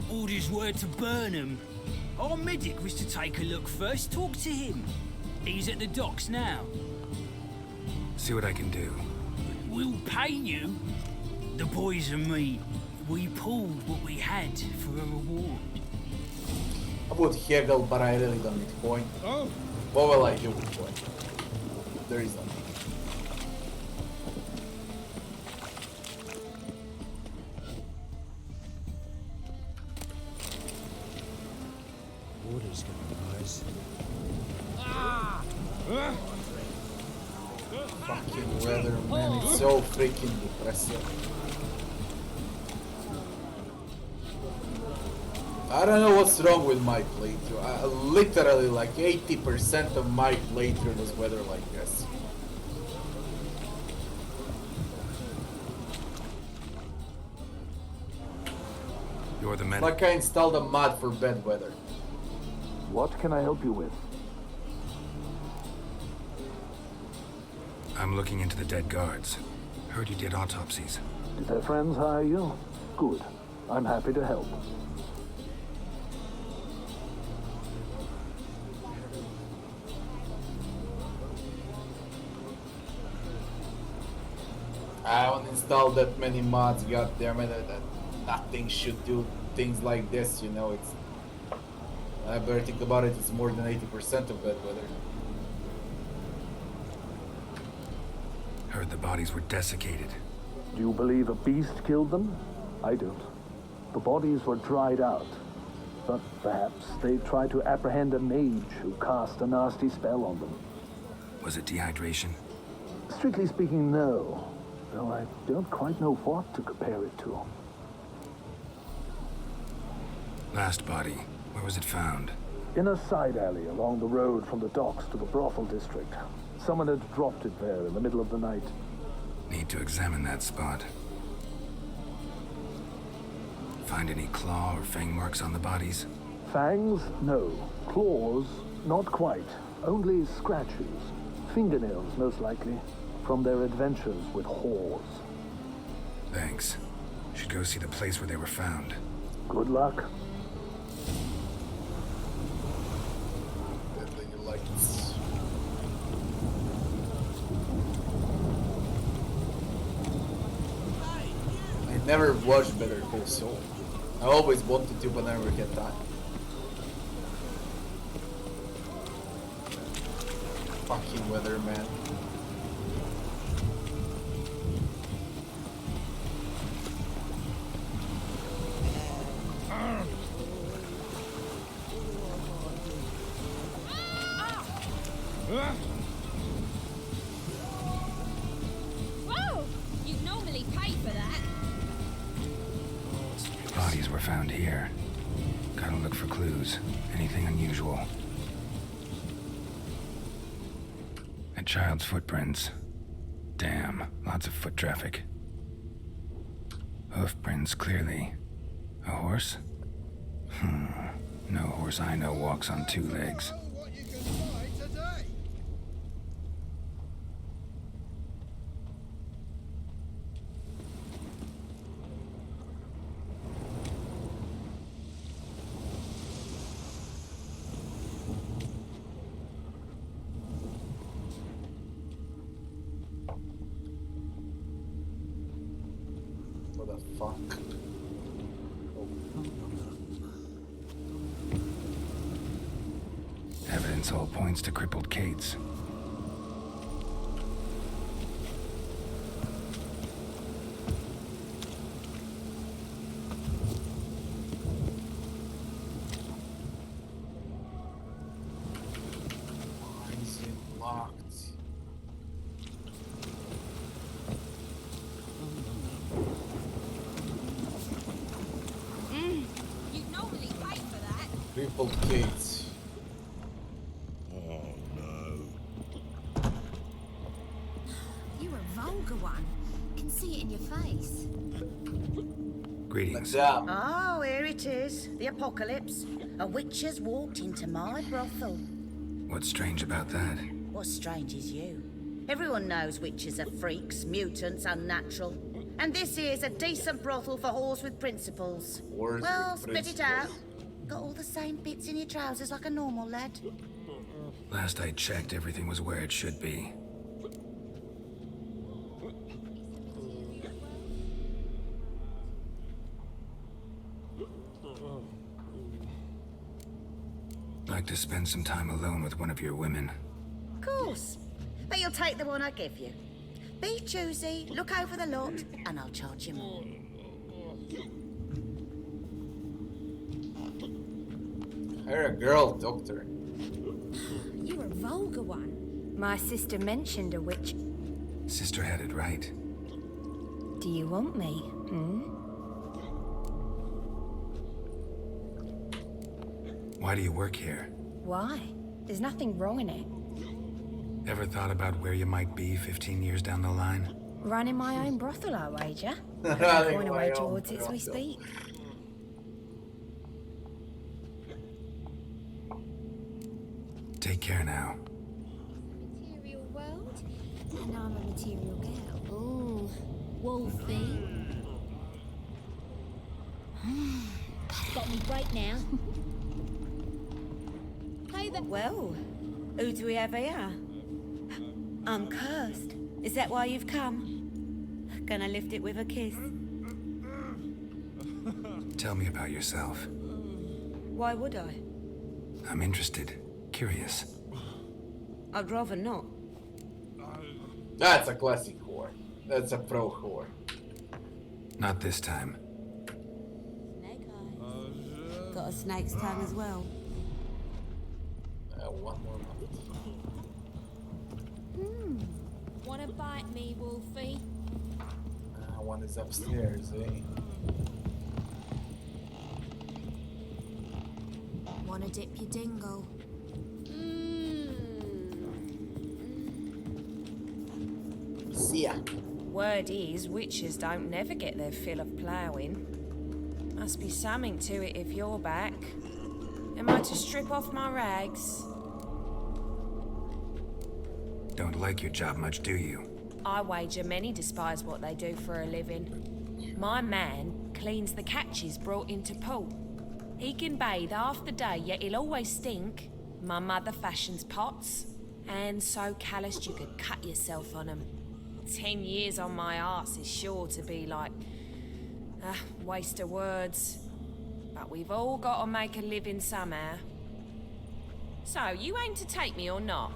Orders were to burn them. Our medic was to take a look first, talk to him. He's at the docks now. See what I can do. We'll pay you. The boys and me, we pulled what we had for a reward. I would haggle, but I really don't need coin. Oh. What will I do with coin? There is none. Water's gonna rise. Fucking weather, man, it's so freaking depressing. I don't know what's wrong with my playthrough. Literally like 80% of my playthrough was weather like this. You're the medic. Like I installed a mod for bad weather. What can I help you with? I'm looking into the dead guards. Heard you did autopsies. Did their friends hire you? Good. I'm happy to help. I haven't installed that many mods, goddammit, that nothing should do things like this, you know, it's... I better think about it, it's more than 80% of bad weather. Heard the bodies were desiccated. Do you believe a beast killed them? I don't. The bodies were dried out. But perhaps they tried to apprehend a mage who cast a nasty spell on them. Was it dehydration? Strictly speaking, no. Though I don't quite know what to compare it to. Last body, where was it found? In a side alley along the road from the docks to the brothel district. Someone had dropped it there in the middle of the night. Need to examine that spot. Find any claw or fang marks on the bodies? Fangs? No. Claws? Not quite. Only scratches. Fingernails, most likely. From their adventures with whores. Thanks. Should go see the place where they were found. Good luck. I never watched Better Call Saul. I always wanted to, but I never get time. Fucking weather, man. Whoa! You'd normally pay for that. Bodies were found here. Gotta look for clues. Anything unusual. A child's footprints. Damn, lots of foot traffic. Hoof prints, clearly. A horse? No horse I know walks on two legs. What the fuck? Evidence all points to crippled Kate's. Why is it locked? You'd normally pay for that. Crippled Kate. Oh no. You're a vulgar one. Can see see it in your face. Greetings. Oh, here it is. The apocalypse. A witch has walked into my brothel. What's strange about that? What's strange is you. Everyone knows witches are freaks, mutants, unnatural. And this here's a decent brothel for whores with principles. Well, spit it out. Got all the same bits in your trousers like a normal lad. Last I checked, everything was where it should be. Like to spend some time alone with one of your women. Of course. But you'll take the one I give you. Be choosy, look over the lot, and I'll charge you more. Hire a girl, doctor. You're a vulgar one. My sister mentioned a witch. Sister had it right. Do you want me? Why do you work here? Why? There's nothing wrong in it. Ever thought about where you might be 15 years down the line? Running my own brothel, I wager. Running I'm going away my own towards it as we brothel. speak. Take care now. Material world? And I'm a material girl. Ooh, Wolfie. Got me break now. Hey there. Well, who do we have here? I'm cursed. Is that why you've come? Gonna lift it with a kiss? Tell me about yourself. Why would I? I'm interested. Curious. I'd rather not. That's a classic whore. That's a pro whore. Not this time. Snake eyes. Got a snake's tongue as well. One more month. Wanna bite me, Wolfie? One is upstairs, eh? Wanna dip your dingle? See ya. Word is, witches don't never get their fill of ploughing. Must be something to it if you're back. Am I to strip off my rags? Don't like your job much, do you? I wager many despise what they do for a living. My man cleans the catches brought into port. He can bathe half the day, yet he'll always stink. My mother fashions pots, and so calloused you could cut yourself on 'em. 10 years on my arse is sure to be like waste of words. But we've all got to make a living somehow. So, you aim to take me or not?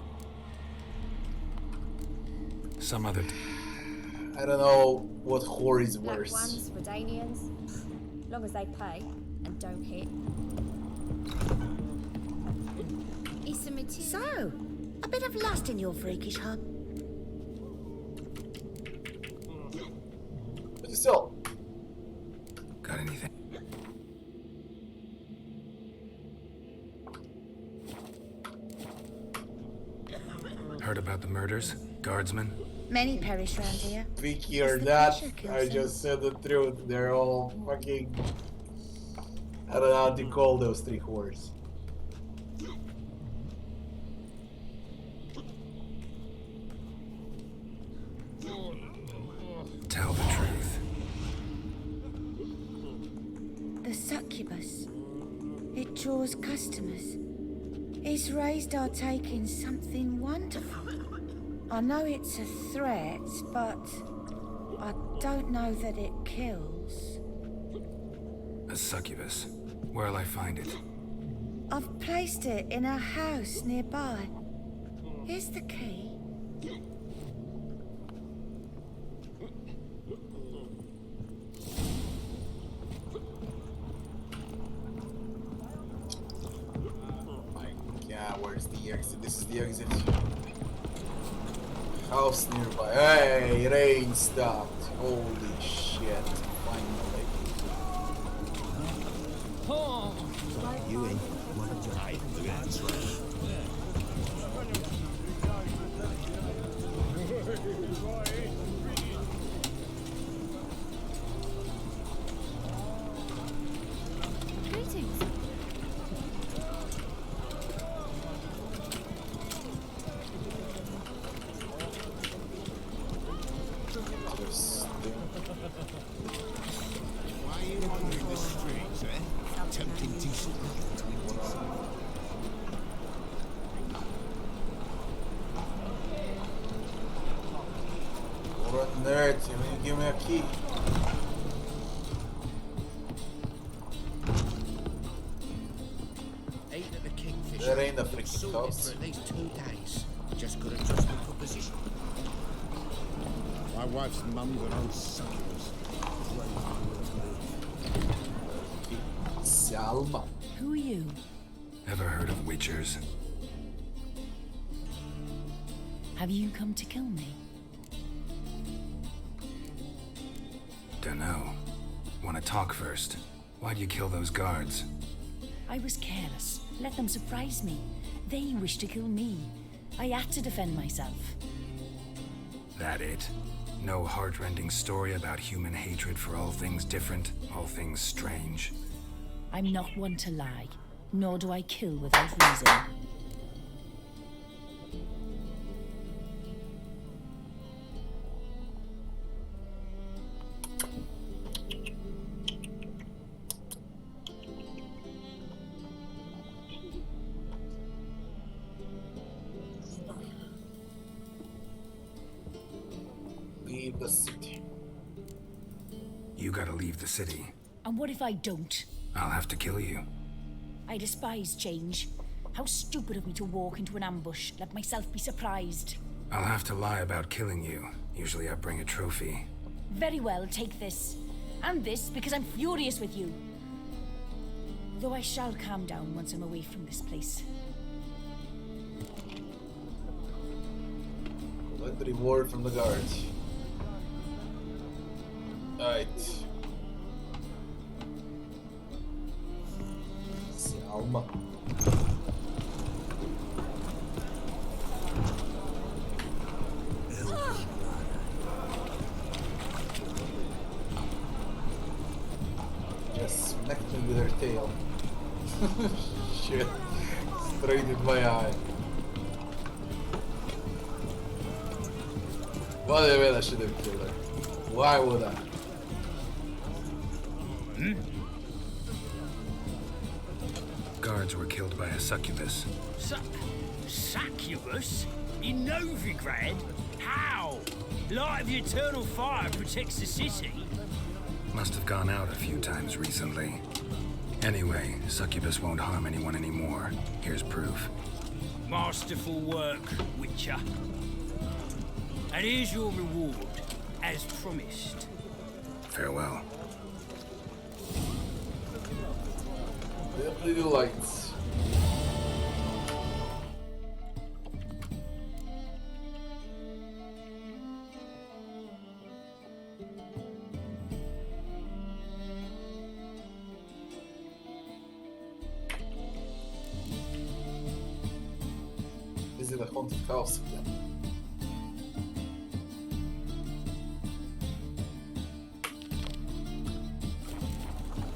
Some other... I don't know what whore is Black worse. ones, Redanians. Long as they pay and don't hit. It's a material. So, a bit of lust in your freakish hub. But still. Got anything? Heard about the murders? Guardsmen? Many perish round here. Vicky or not, I just said the truth. They're all fucking... I don't know how to call those three whores. Tell the truth. The succubus. It draws customers. It's raised our take in something wonderful. I know it's a threat, but I don't know that it kills. A succubus. Where'll I find it? I've placed it in a house nearby. Here's the key. Yeah, where's the exit? This is the exit. House nearby. Hey, rain stopped. Holy shit. Finally. You in? What a job. That's right. Why are you wandering the streets, eh? Tempting decent opportunities. What nerd, you mean give me a key? Ate at the Kingfisher. There ain't a freaking Sold it cops. for at least 2 days. Just couldn't trust the proposition. My wife's mum's an old succubus. Salma. Who are you? Ever heard of witchers? Have you come to kill me? Dunno. Wanna talk first? Why'd you kill those guards? I was careless. Let them surprise me. They wished to kill me. I had to defend myself. That it? No heart-rending story about human hatred for all things different, all things strange? I'm not one to lie, nor do I kill without reason. Leave the city. You gotta leave the city. And what if I don't? I'll have to kill you. I despise change. How stupid of me to walk into an ambush, let myself be surprised. I'll have to lie about killing you. Usually I bring a trophy. Very well, take this. And this, because I'm furious with you. Though I shall calm down once I'm away from this place. Collect the reward from the guards. Alright. Salma. Just smacked me with her tail. Shit. Straight in my eye. What do you mean I should have killed her? Why would I? Guards were killed by a succubus. Succubus? In Novigrad? How? Light of the eternal fire protects the city? Must have gone out a few times recently. Anyway, succubus won't harm anyone anymore. Here's proof. Masterful work, Witcher. And here's your reward, as promised. Farewell. Definitely do lights. Visit a haunted house again.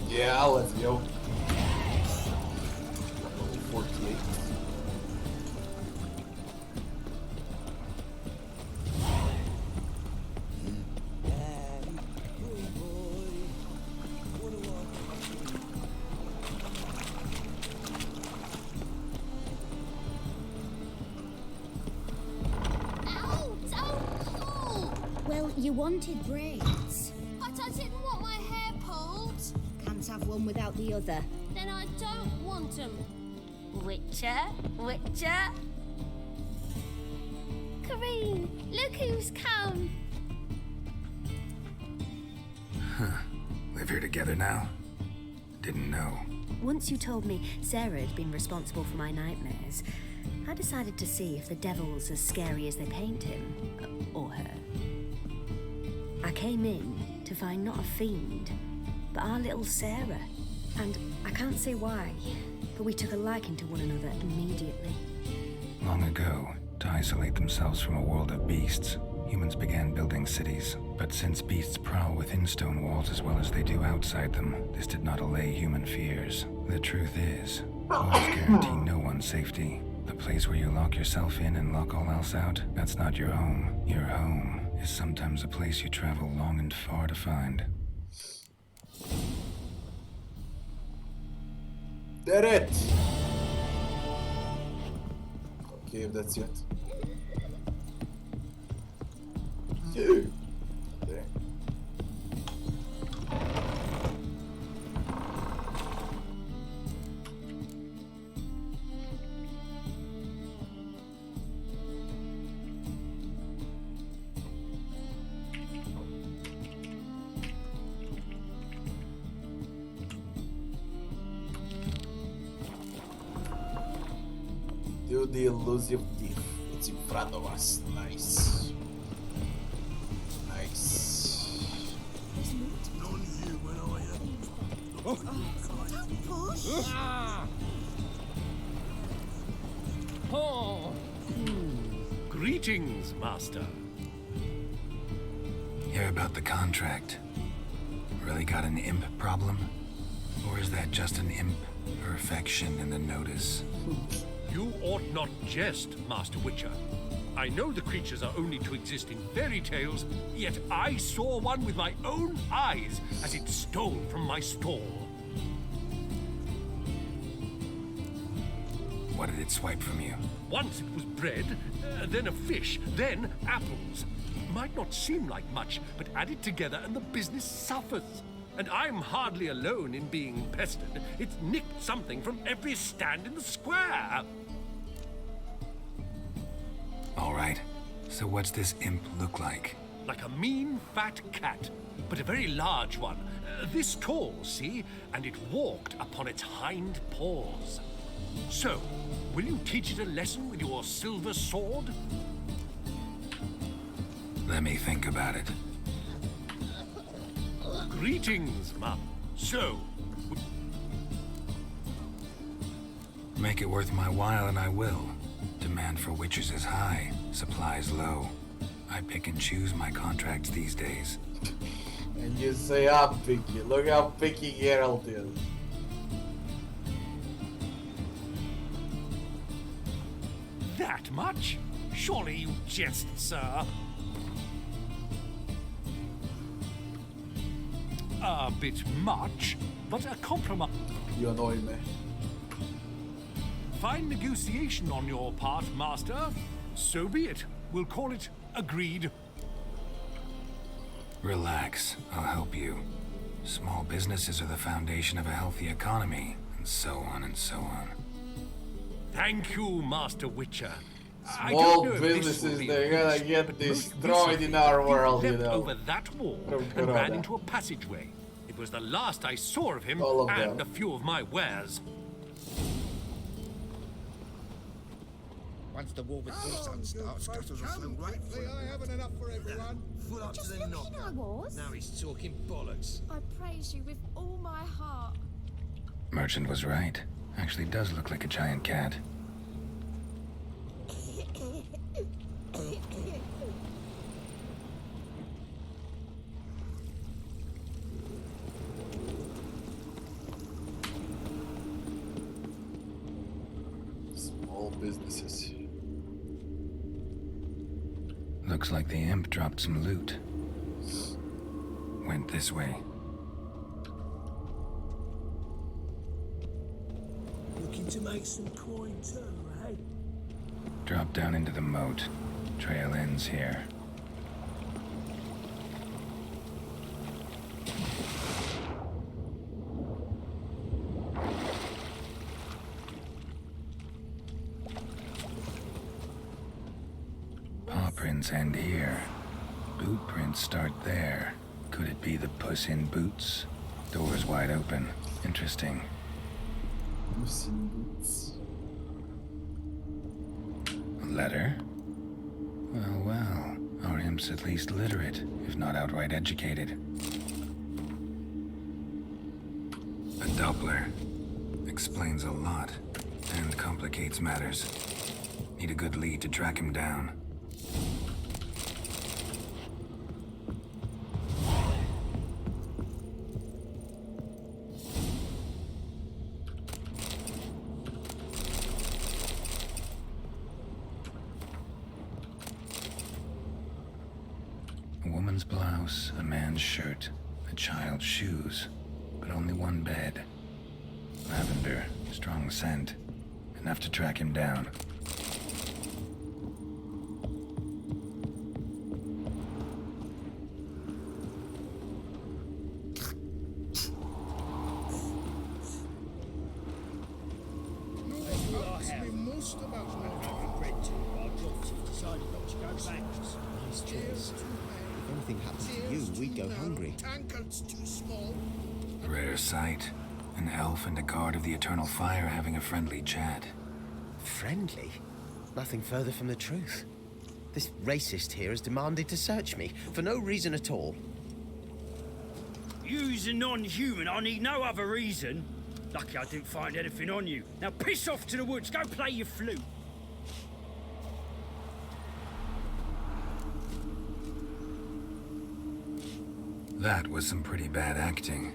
Yeah, let's go. 48. Well, you wanted braids. But I didn't want my hair pulled. Can't have one without the other. Then I don't want them. Witcher? Witcher? Kareen, look who's come. Huh. Live here together now? Didn't know. Once you told me Sarah had been responsible for my nightmares, I decided to see if the devil's as scary as they paint him. Or her. I came in to find not a fiend, but our little Sarah. And I can't say why, but we took a liking to one another immediately. Long ago, to isolate themselves from a world of beasts, humans began building cities. But since beasts prowl within stone walls as well as they do outside them, this did not allay human fears. The truth is, walls guarantee no one's safety. The place where you lock yourself in and lock all else out, that's not your home. Your home is sometimes a place you travel long and far to find. Did it! Okay, if that's it. Dude. There. Do the elusive thief. It's in front of us. Nice. Nice. None here when I am. Don't push! Oh. Greetings, Master. Hear about the contract? Really got an imp problem? Or is that just an imp perfection in the notice? You ought not jest, Master Witcher. I know the creatures are only to exist in fairy tales, yet I saw one with my own eyes as it stole from my stall. What did it swipe from you? Once it was bread, then a fish, then apples. Might not seem like much, but add it together and the business suffers. And I'm hardly alone in being pestered. It's nicked something from every stand in the square. All right. So what's this imp look like? Like a mean, fat cat, but a very large one. This tall, see? And it walked upon its hind paws. So, will you teach it a lesson with your silver sword? Let me think about it. Greetings, Ma. So... Make it worth my while and I will. Demand for witches is high, supplies low. I pick and choose my contracts these days. And you say I'm picky. Look how picky Geralt is. That much? Surely you jest, sir. A bit much, but a compromise. You annoy me. Fine negotiation on your part, Master. So be it. We'll call it agreed. Relax, I'll help you. Small businesses are the foundation of a healthy economy, and so on and so on. Thank you, Master Witcher. Small businesses, they're gonna get destroyed in our world, you know. Over that wall and ran into a passageway. It was the last I saw of him All of and them. a few of my wares. Once the war with Wilson starts, scuttles will flow right through. I haven't enough for everyone. Full up Just to the looking I was. Now he's talking bollocks. I praise you with all my heart. Merchant was right. Actually does look like a giant cat. Small businesses. Looks like the imp dropped some loot. Went this way. Looking to make some coin too, eh? Drop down into the moat. Trail ends here. Paw prints end here. Boot prints start there. Could it be the Puss in Boots? Doors wide open. Interesting. Puss in Boots. A letter? Well, well. Our imp's at least literate, if not outright educated. A Doppler. Explains a lot, and complicates matters. Need a good lead to track him down. house, a man's shirt, a child's shoes, but only one bed. Lavender, strong scent, enough to track him down. If anything happened to you, we'd go hungry. Rare sight. An elf and a guard of the Eternal Fire having a friendly chat. Friendly? Nothing further from the truth. This racist here has demanded to search me, for no reason at all. You's a non-human, I need no other reason. Lucky I didn't find anything on you. Now piss off to the woods, go play your flute. That was some pretty bad acting.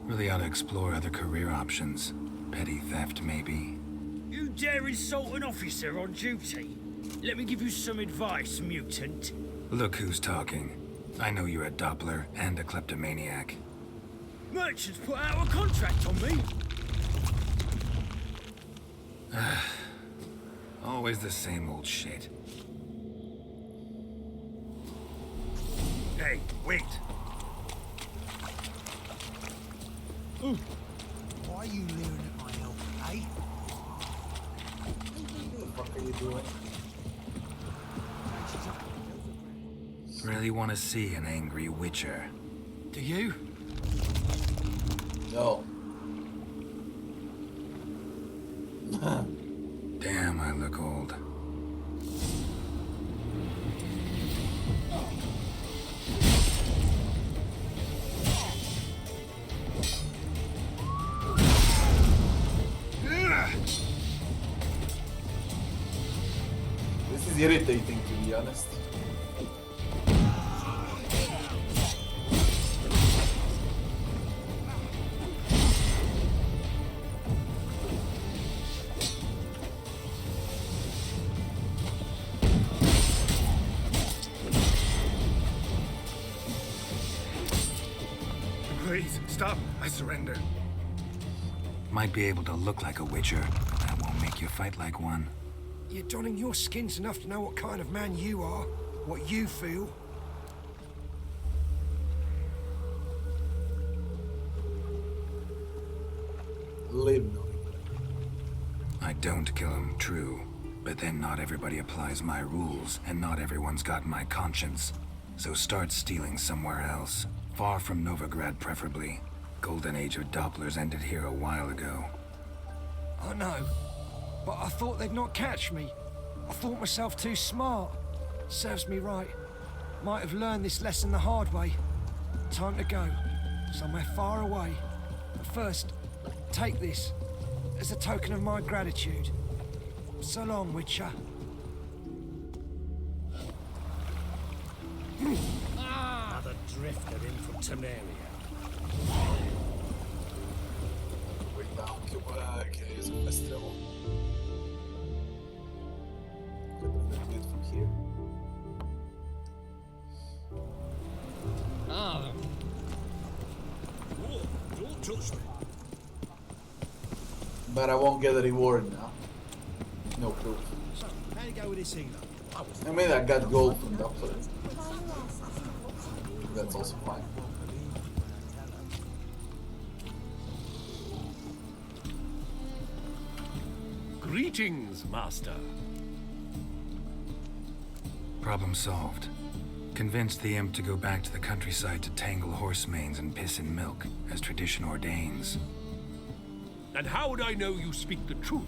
Really ought to explore other career options. Petty theft, maybe. You dare insult an officer on duty? Let me give you some advice, mutant. Look who's talking. I know you're a Doppler and a kleptomaniac. Merchants put out a contract on me. Always the same old shit. Hey, wait. Why are you leering at my help, eh? What the fuck are you doing? Really want to see an angry witcher. Do you? No. Damn, I look old. This is irritating, to be honest. Please, stop. I surrender. Might be able to look like a witcher, but that won't make you fight like one. You're donning your skins enough to know what kind of man you are, what you feel. Live now. I don't kill him, true. But then not everybody applies my rules, and not everyone's got my conscience. So start stealing somewhere else. Far from Novigrad, preferably. Golden age of Dopplers ended here a while ago. I know, but I thought they'd not catch me. I thought myself too smart. Serves me right. Might have learned this lesson the hard way. Time to go. Somewhere far away. But first, take this as a token of my gratitude. So long, Witcher. Another drifter in from Temeria. Way down que is a festival. Could have been good from here. Whoa, don't touch me. But I won't get a reward now. No proof. So, how you go with this healer? I mean, I got gold from Doppler. That's also fine. Greetings, Master. Problem solved. Convinced the imp to go back to the countryside to tangle horse manes and piss in milk, as tradition ordains. And how would I know you speak the truth?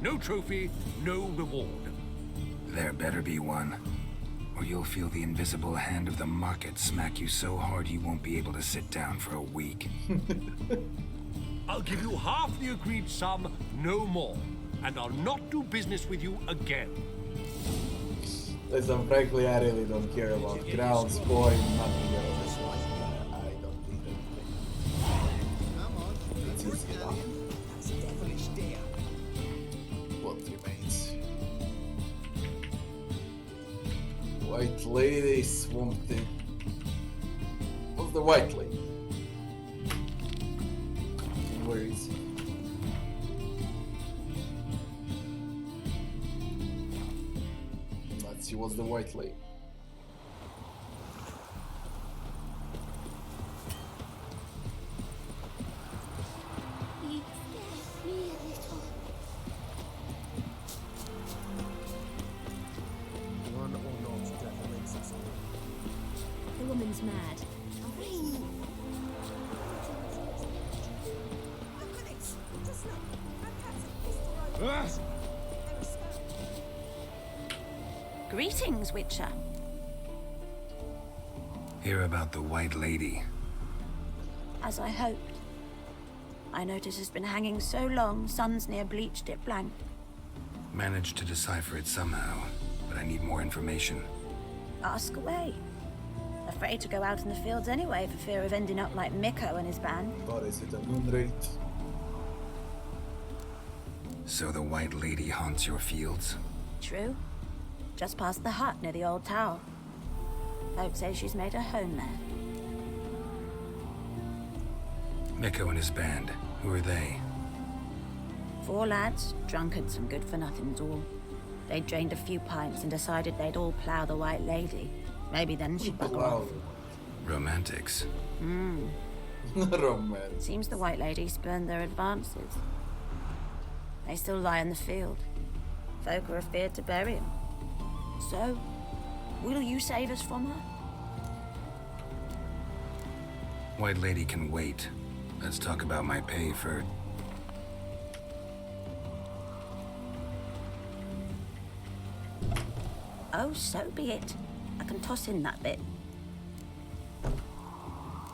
No trophy, no reward. There better be one, or you'll feel the invisible hand of the market smack you so hard you won't be able to sit down for a week. I'll give you half the agreed sum, no more. And I'll not do business with you again. Listen, frankly, I really don't care about crowns, coin, nothing else. I don't need anything. It's easy enough. What remains? White Lady, Swamp Thing. the white lady? Where is he? Let's see what's the white lady. The woman's mad. Greetings, Witcher. Hear about the White Lady. As I hoped. I notice it's been hanging so long, Sun's near bleached it blank. Managed to decipher it somehow, but I need more information. Ask away. Afraid to go out in the fields anyway for fear of ending up like Mikko and his band. But is it a moon rate? So the White Lady haunts your fields? True. Just past the hut near the old tower. Folks say she's made a home there. Mikko and his band, who are they? 4 lads, drunkards and good-for-nothings all. They drained a few pints and decided they'd all plough the White Lady. Maybe then she'd bugger off. Romantics. Romantic. Seems the White Lady spurned their advances. They still lie in the field. Folk are afeard to bury them. So, will you save us from her? White Lady can wait. Let's talk about my pay for... Oh, so be it. I can toss in that bit.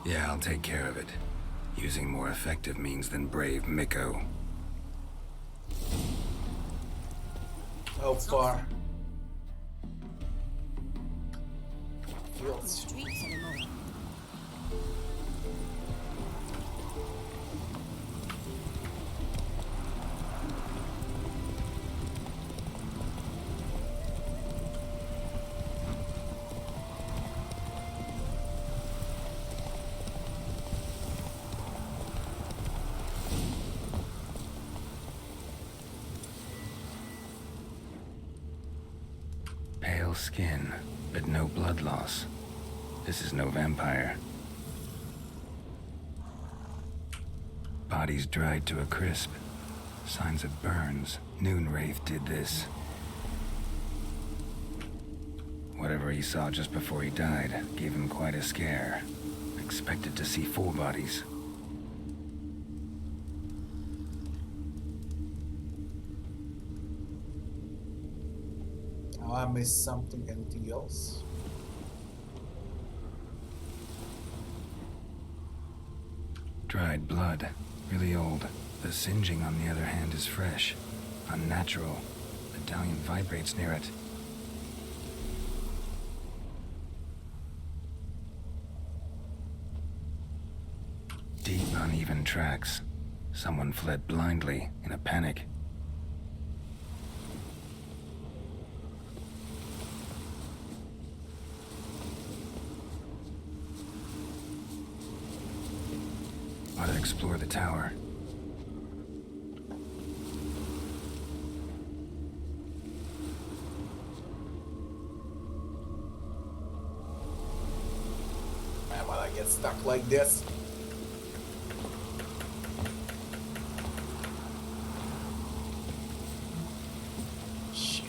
Yeah, I'll take care of it. Using more effective means than brave Mikko. How far? Fields. Streets anymore. Pale skin, but no blood loss. This is no vampire. Body's dried to a crisp. Signs of burns. Noonwraith did this. Whatever he saw just before he died gave him quite a scare. Expected to see 4 bodies. I missed something. Anything else? Dried blood. Really old. The singeing, on the other hand, is fresh. Unnatural. Medallion vibrates near it. Deep, uneven tracks. Someone fled blindly, in a panic. Ought to explore the tower. Man, when I get stuck like this. Shit.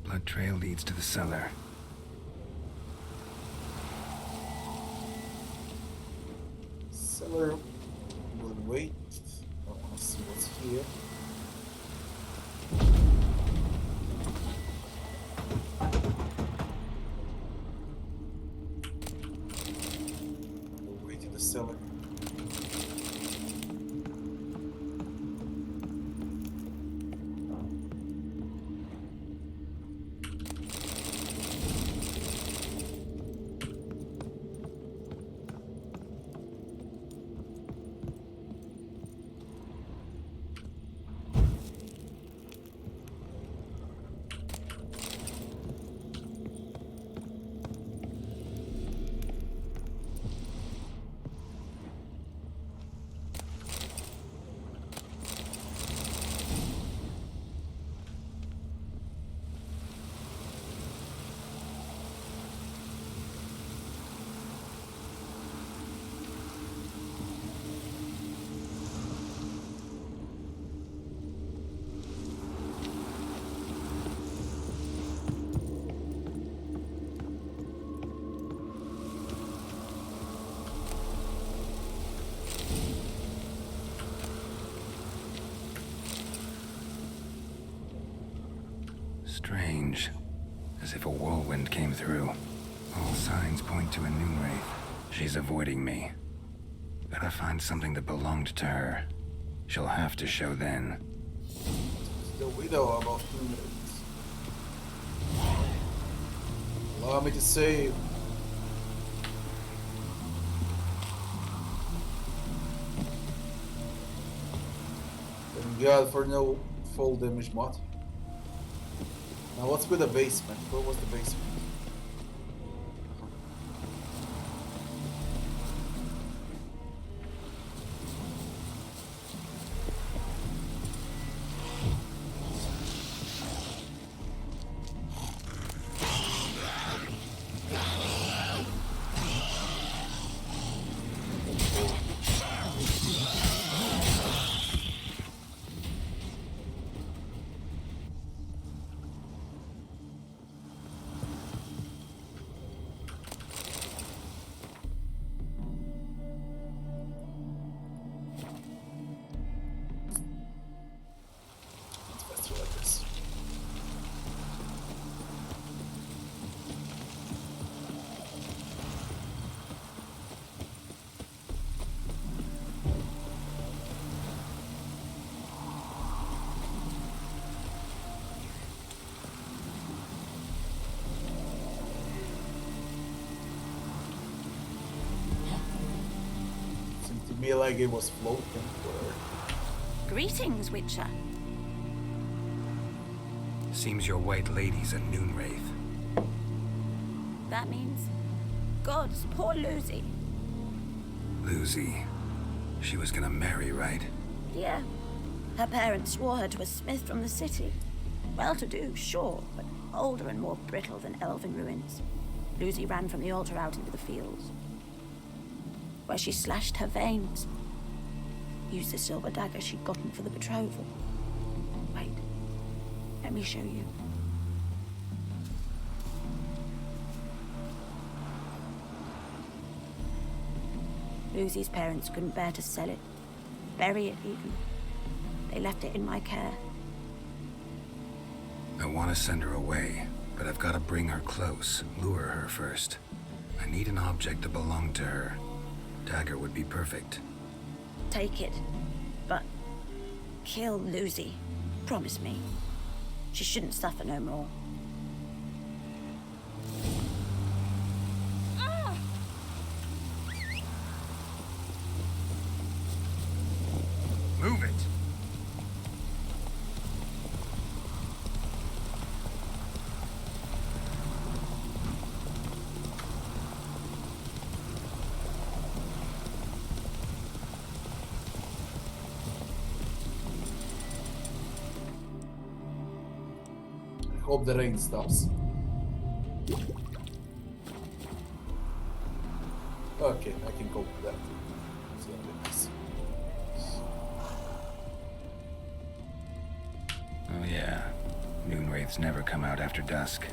Blood trail leads to the cellar. Cellar will wait. I want to see what's here. We'll wait in the cellar. as if a whirlwind came through. All signs point to a noon wraith. She's avoiding me. Gotta find something that belonged to her. She'll have to show then. The widow about noon wraiths. Allow me to save. Thank God for no full damage mod. Now what's with the basement? Where was the basement? Me like it was floating. Greetings, Witcher. Seems your white lady's a noon wraith. That means gods, poor Lucy. Lucy. She was gonna marry, right? Yeah. Her parents swore her to a smith from the city. Well-to-do, sure, but older and more brittle than elven ruins. Lucy ran from the altar out into the fields, where she slashed her veins. Used the silver dagger she'd gotten for the betrothal. Wait, let me show you. Lucy's parents couldn't bear to sell it, bury it even. They left it in my care. I want to send her away, but I've got to bring her close, lure her first. I need an object that belonged to her. Dagger would be perfect. Take it, but kill Lucy. Promise me. She shouldn't suffer no more. Move it! Hope the rain stops. Okay, I can cope with that. It's gonna be nice. Oh yeah, noon wraiths never come out after dusk.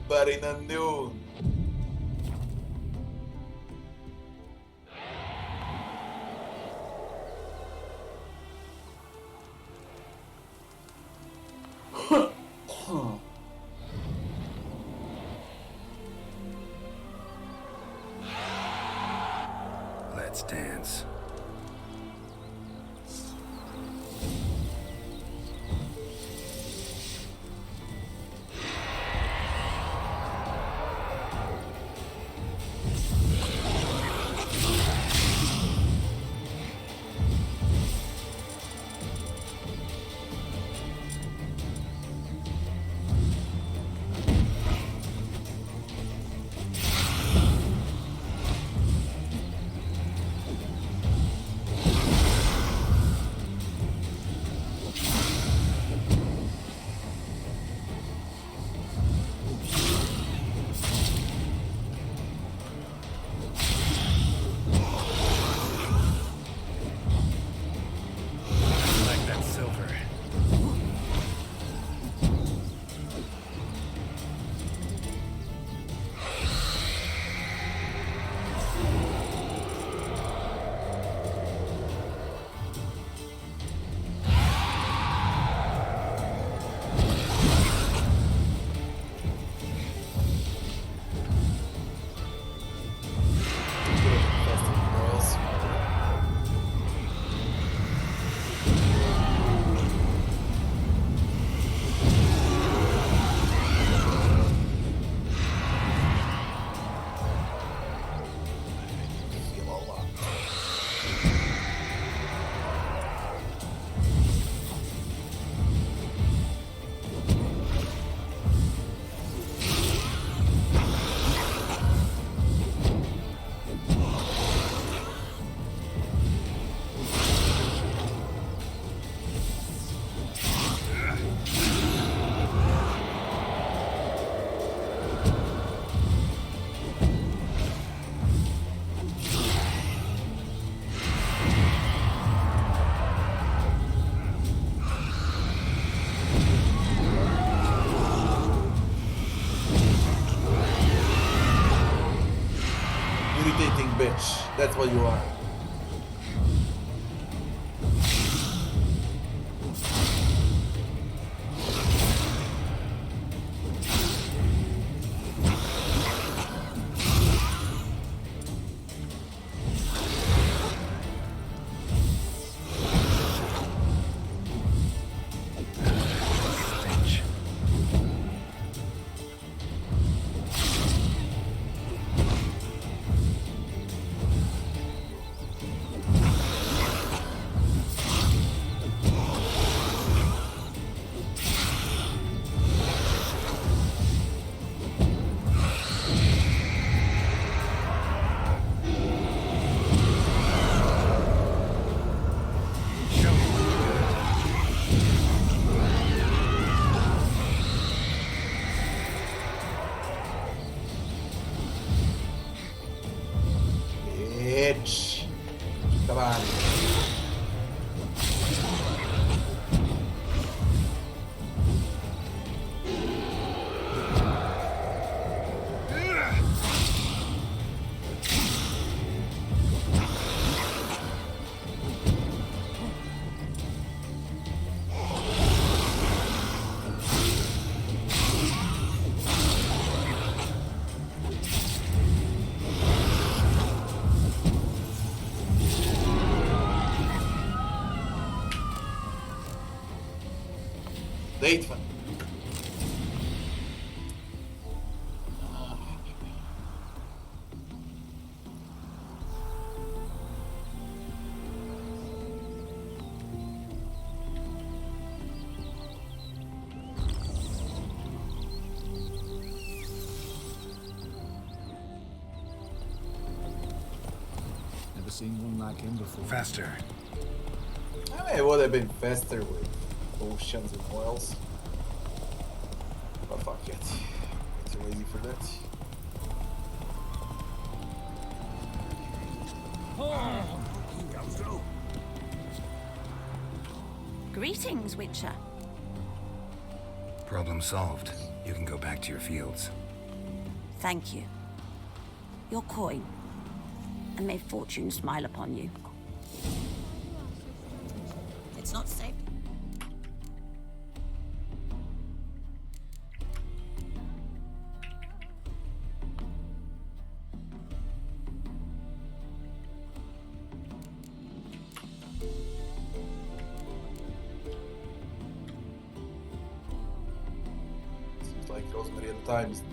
But in a noon. Let's dance. bitch. That's what you are. Come on. Date van. Never seen one like him before. Faster. I mean, it would have been faster with oceans and oils. But fuck it. It's too lazy for that. Greetings, Witcher. Problem solved. You can go back to your fields. Thank you. Your coin. And may fortune smile upon you. It's not safe. Seems like Rosemary and Thyme is now.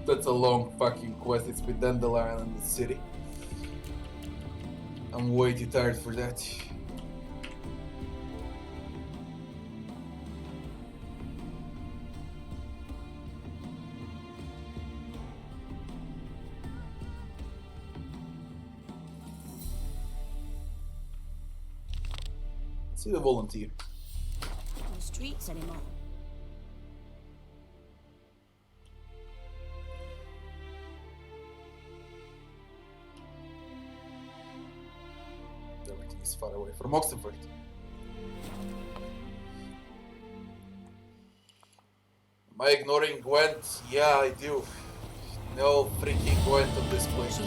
That's a long fucking quest. It's with Dandelion and the city. I'm way too tired for that. Let's see the volunteer. No streets anymore. Everything is far away from Oxenford. Am I ignoring Gwent? Yeah, I do. No freaking Gwent on this place.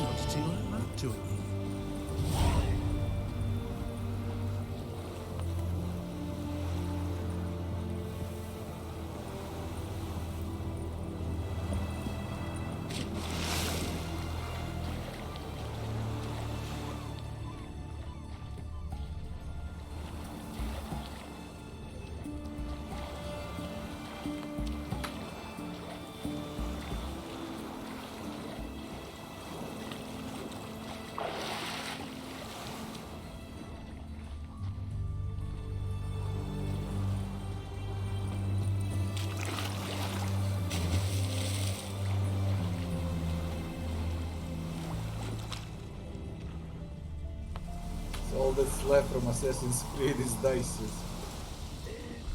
All that's left from Assassin's Creed is dices.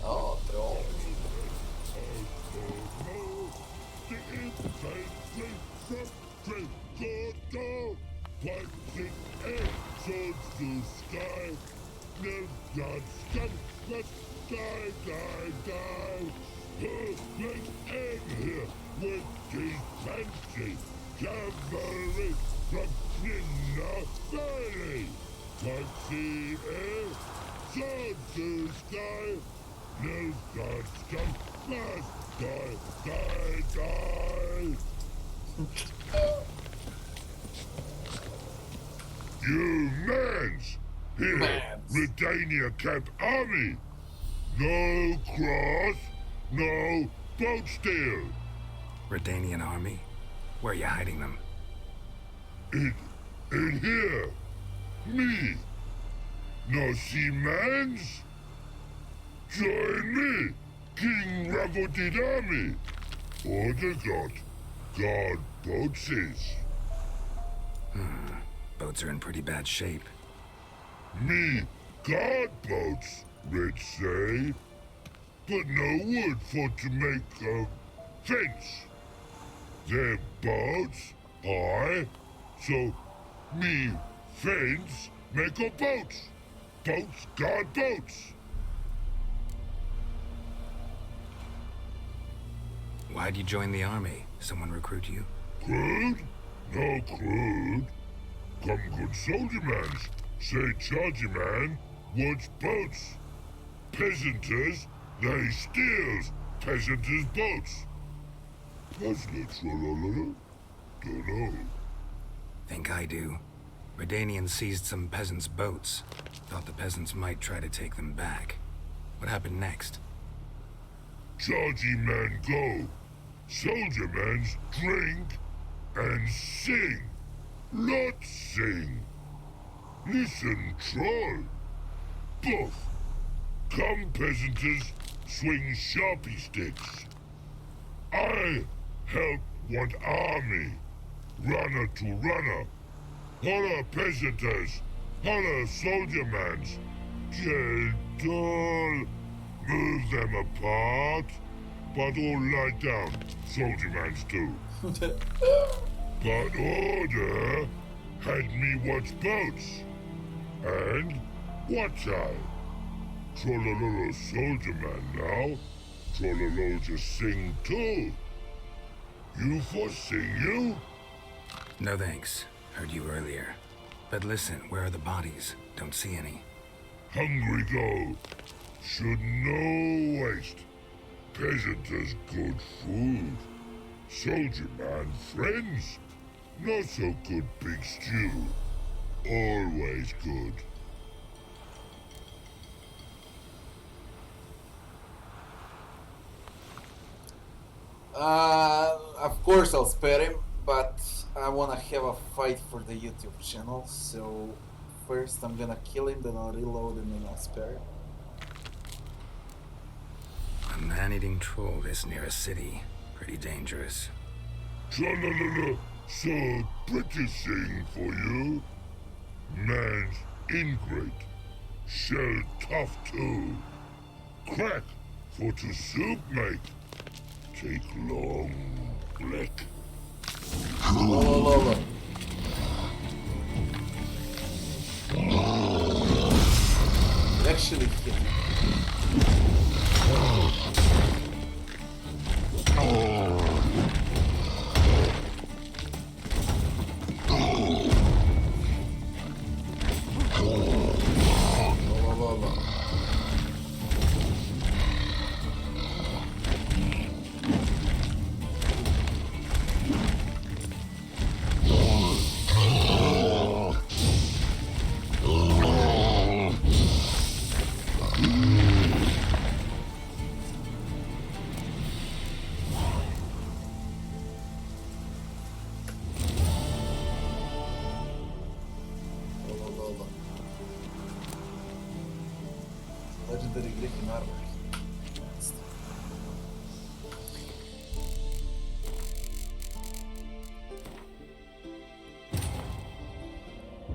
Oh, troll. Let's die. Let's end here with defensive cavalry from Ninna Valley. Touch the air, sword to sky, Nilfgaard scum, must die. You mans! Here, Redania Camp Army! No cross, no boat steal! Redanian army? Where are you hiding them? In here! Me! No see mans? Join me, King Ravodid army! Order God boats is. Boats are in pretty bad shape. Me guard boats, Red say. But no wood for to make a fence. Their boats high, so me fence make a boats. Boats guard boats. Why'd you join the army? Someone recruit you? Crude? No crude. Come good soldier mans. Say charger man wants boats. Peasanters, they steals peasanters' boats. What's the trollololo? Dunno. Think I do. Redanians seized some peasants' boats. Thought the peasants might try to take them back. What happened next? Chargy man go. Soldier mans drink and sing. Lot sing. Listen, troll. Buff. Come, peasanters, swing sharpie sticks. I help one army. Runner to runner. Holla peasanters. Holla soldier mans. Gentle. Move them apart. But all lie down. Soldier mans too. But order had me watch boats. And watch I. Trollololo soldier man now. Trollolo just sing too. You for sing you? No thanks. Heard you earlier. But listen, where are the bodies? Don't see any. Hungry go. Should no waste. Peasanters good food. Soldier man friends. Not so good big stew. Always good. Of course I'll spare him, but I wanna have a fight for the YouTube channel, so first I'm gonna kill him, then I'll reload and then I'll spare him. A man-eating troll this near a city. Pretty dangerous. Trollololo, so pretty thing for you. Man's ingrate. Shell tough too. Crack for to soup make. Take long lick. Actually hit him. Legendary Griffin armor.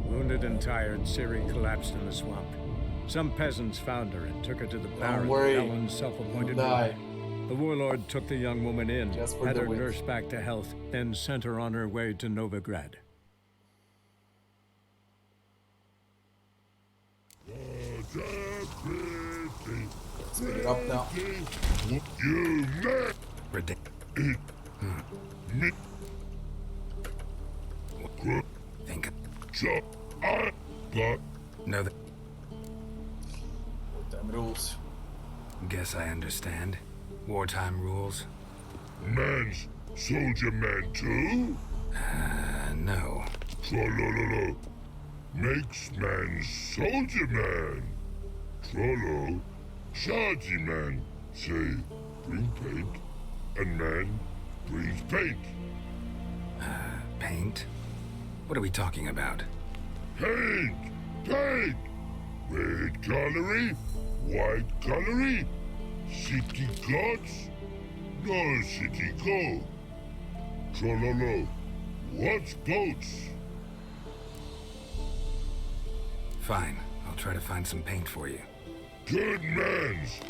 Wounded and tired, Ciri collapsed in the swamp. Some peasants found her and took her to the Baron, worry. Ellen's self-appointed Die. ruler. The warlord took the young woman in, Just for had the her win. nursed back to health, then sent her on her way to Novigrad. What a pity. Speed it up now. You met Ridiculous. me. Think. So I got No, that. Damn rules. Guess I understand. Wartime rules. man's soldier man too? No. Trolololo. Makes man soldier man. Trollo. Shardy man. Say, bring paint. And man brings paint. Paint? What are we talking about? Paint! Paint! Red colory, white colory, city gods, no city go. Trololo, what's boats? Fine. I'll try to find some paint for you. Good mans.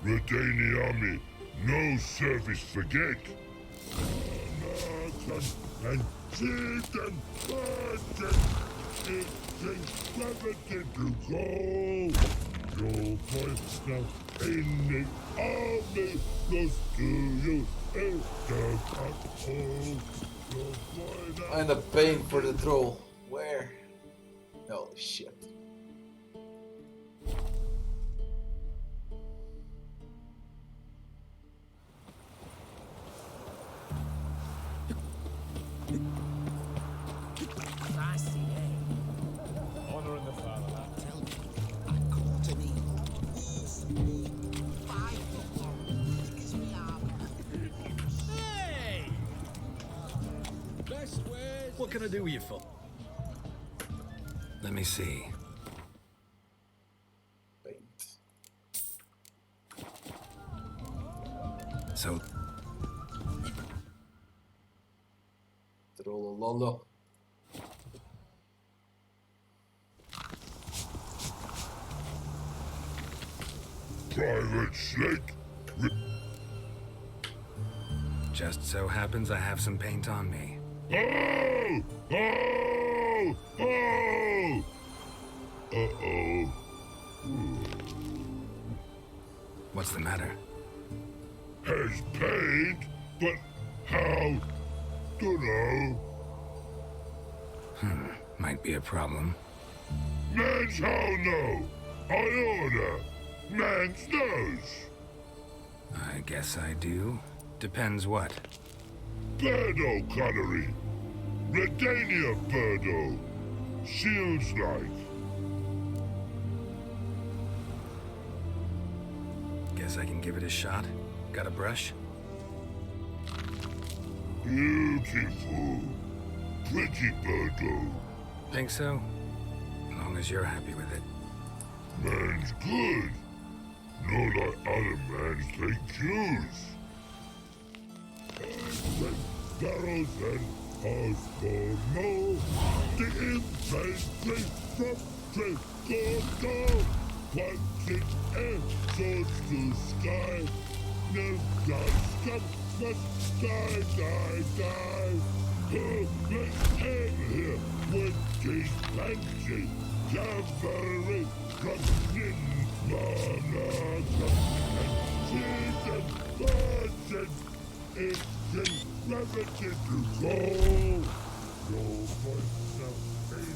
Redani army, no service forget. And cheat and budget. It's extravagant to go. Your voice now in the army goes to you. And the paint for the troll. Where? Holy shit. Honoring the fatherland. Tell me, I caught an eagle. This big, 5 foot long, picks me up. Hey! Best ways. What can I do with you for? Let me see. Paint. So, Trollololo. Private Snake. just so happens I have some paint on me. Oh! Oh! Oh! Uh-oh. What's the matter? Has paint, but how? Dunno. Might be a problem. Man's how no. I order. Man's knows. I guess I do. Depends what. Birdo colory. Redania birdo. Shields like. Guess I can give it a shot. Got a brush? Beautiful. Pretty birdo. Think so? As long as you're happy with it. Man's good. No like other man's take use. And barrels and hearts for more. The infantry from Trecordo. Punching air, swords to sky. No dust come, must die. Let's end here with these fancy cavalry running monarchs and cheese and buzzing. It's extravagant to go. Your voice now in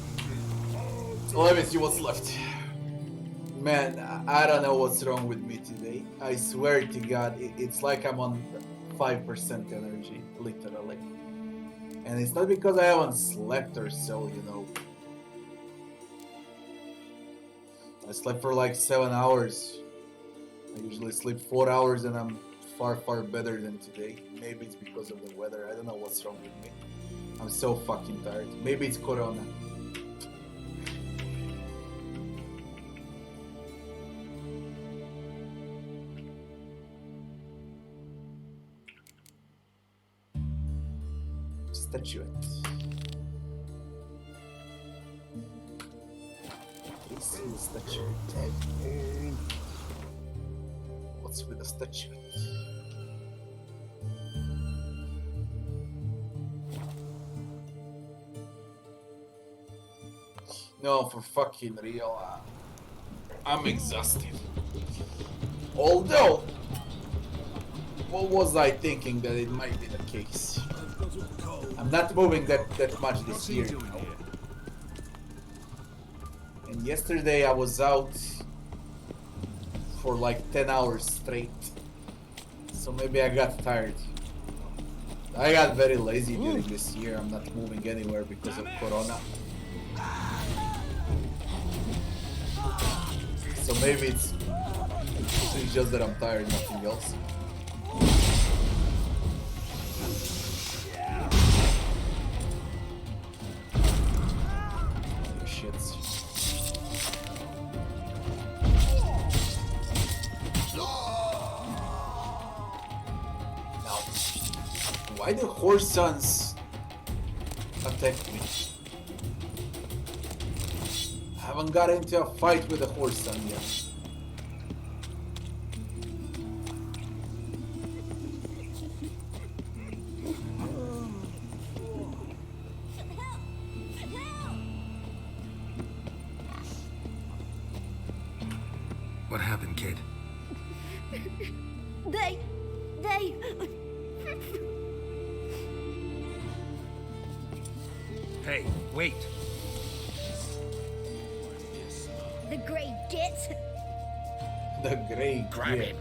the arms. Let me see what's left. Man, I don't know what's wrong with me today. I swear to God, it's like I'm on 5% energy, literally. And it's not because I haven't slept or so, you know. I slept for like 7 hours. I usually sleep 4 hours and I'm far better than today. Maybe it's because of the weather. I don't know what's wrong with me. I'm so fucking tired. Maybe it's Corona. Statuette. Please see the statuette. What's with the statuette? No, for fucking real. I'm exhausted. Although, what was I thinking that it might be the case? I'm not moving that much this year, you know. And yesterday I was out for like 10 hours straight. So maybe I got tired. I got very lazy during this year. I'm not moving anywhere because of Corona. So maybe it's just that I'm tired, nothing else. Oh, shit. Now, why do horse sons attack me? I haven't got into a fight with a horse son yet. What happened, kid? They... Hey, wait. The Grey Git. The Grey Grab Git. him.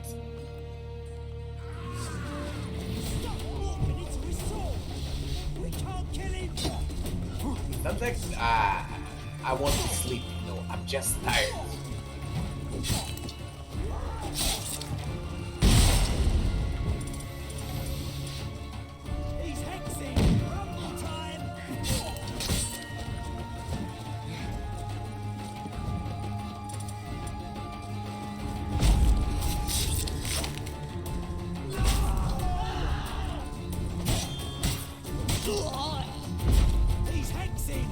We can't kill him. Not like I want to sleep. No, I'm just tired. He's hexing. Rumble time. He's hexing.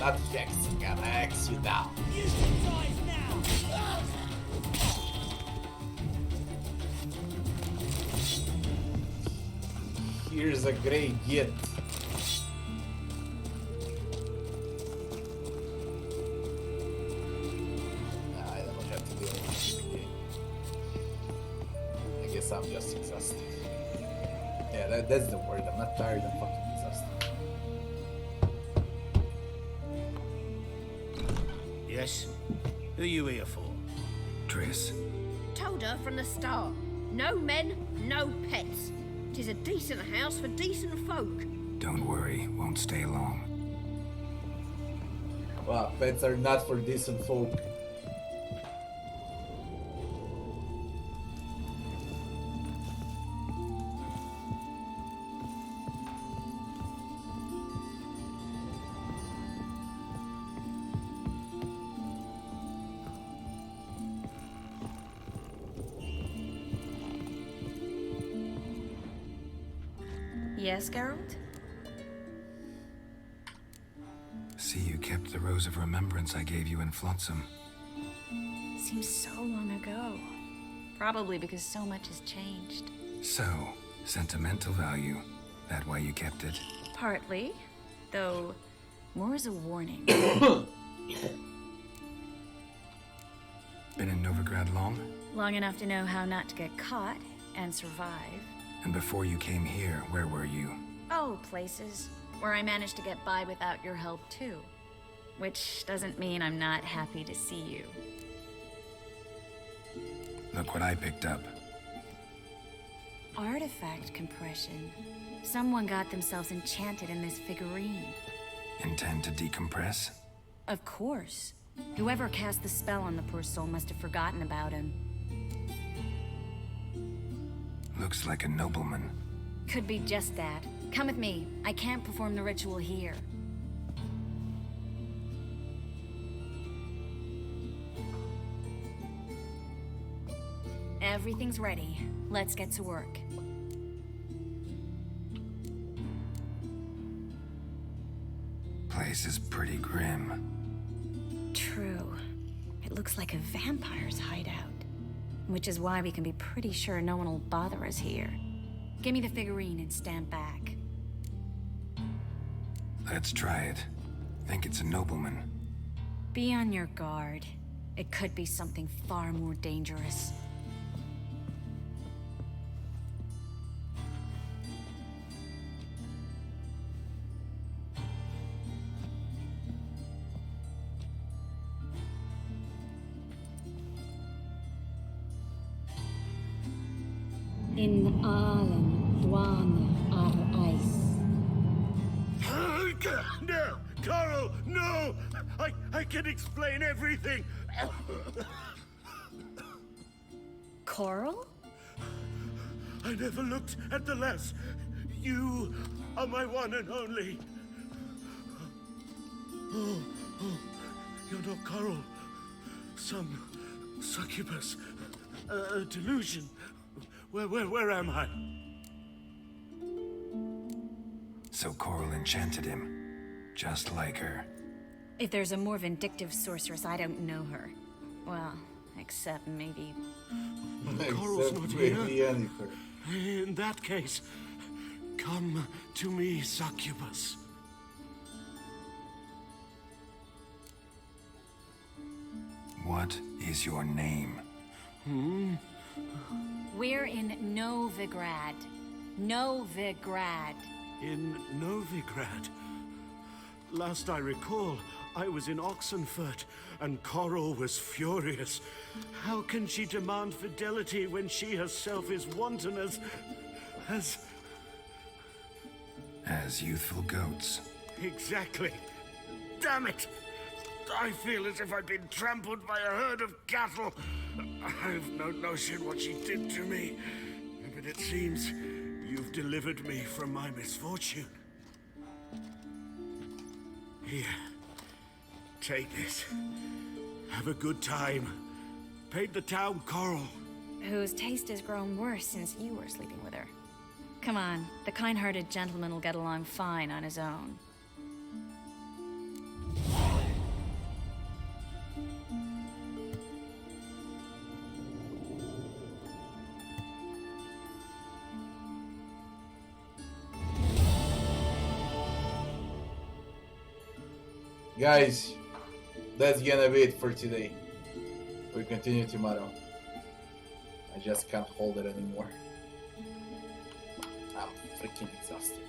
Not vexing, I'll hex you down. Use your drive now. Here's a Grey Git. I don't have to do anything. I guess I'm just exhausted. Yeah, that's the word. I'm not tired, I'm fucking exhausted. Yes? Who are you here for? Triss. Told her from the start. No men, no pets. It is a decent house for decent folk. Don't worry, won't stay long. Wow, pets are not for decent folk. Yes, Geralt? See, you kept the rose of remembrance I gave you in Flotsam. Seems so long ago. Probably because so much has changed. So, sentimental value. That why you kept it? Partly, though more as a warning. Been in Novigrad long? Long enough to know how not to get caught and survive. And before you came here, where were you? Oh, places where I managed to get by without your help too. Which doesn't mean I'm not happy to see you. Look what I picked up. Artifact compression. Someone got themselves enchanted in this figurine. Intend to decompress? Of course. Whoever cast the spell on the poor soul must have forgotten about him. Looks like a nobleman. Could be just that. Come with me. I can't perform the ritual here. Everything's ready. Let's get to work. Place is pretty grim. True. It looks like a vampire's hideout. Which is why we can be pretty sure no one will bother us here. Give me the figurine and stand back. Let's try it. Think it's a nobleman. Be on your guard. It could be something far more dangerous. In Aalen, Dwana, ar Ice. No! Coral, no! I can explain everything! Coral? I never looked at the lass. You are my one and only. Oh, you're not Coral. Some succubus. A delusion. Where am I? So Coral enchanted him, just like her. If there's a more vindictive sorceress, I don't know her. Well, except maybe... Coral's not here. In that case, come to me, succubus. What is your name? We're in Novigrad. Novigrad. In Novigrad? Last I recall, I was in Oxenfurt, and Coral was furious. How can she demand fidelity when she herself is wanton as youthful goats. Exactly. Damn it! I feel as if I'd been trampled by a herd of cattle. I've no notion what she did to me, but it seems you've delivered me from my misfortune. Here, take this. Have a good time. Paint the town Coral. Whose taste has grown worse since you were sleeping with her. Come on, the kind-hearted gentleman will get along fine on his own. Guys, that's gonna be it for today. We continue tomorrow. I just can't hold it anymore. I'm freaking exhausted.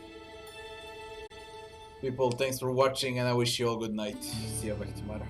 People, thanks for watching and I wish you all good night. See you back tomorrow.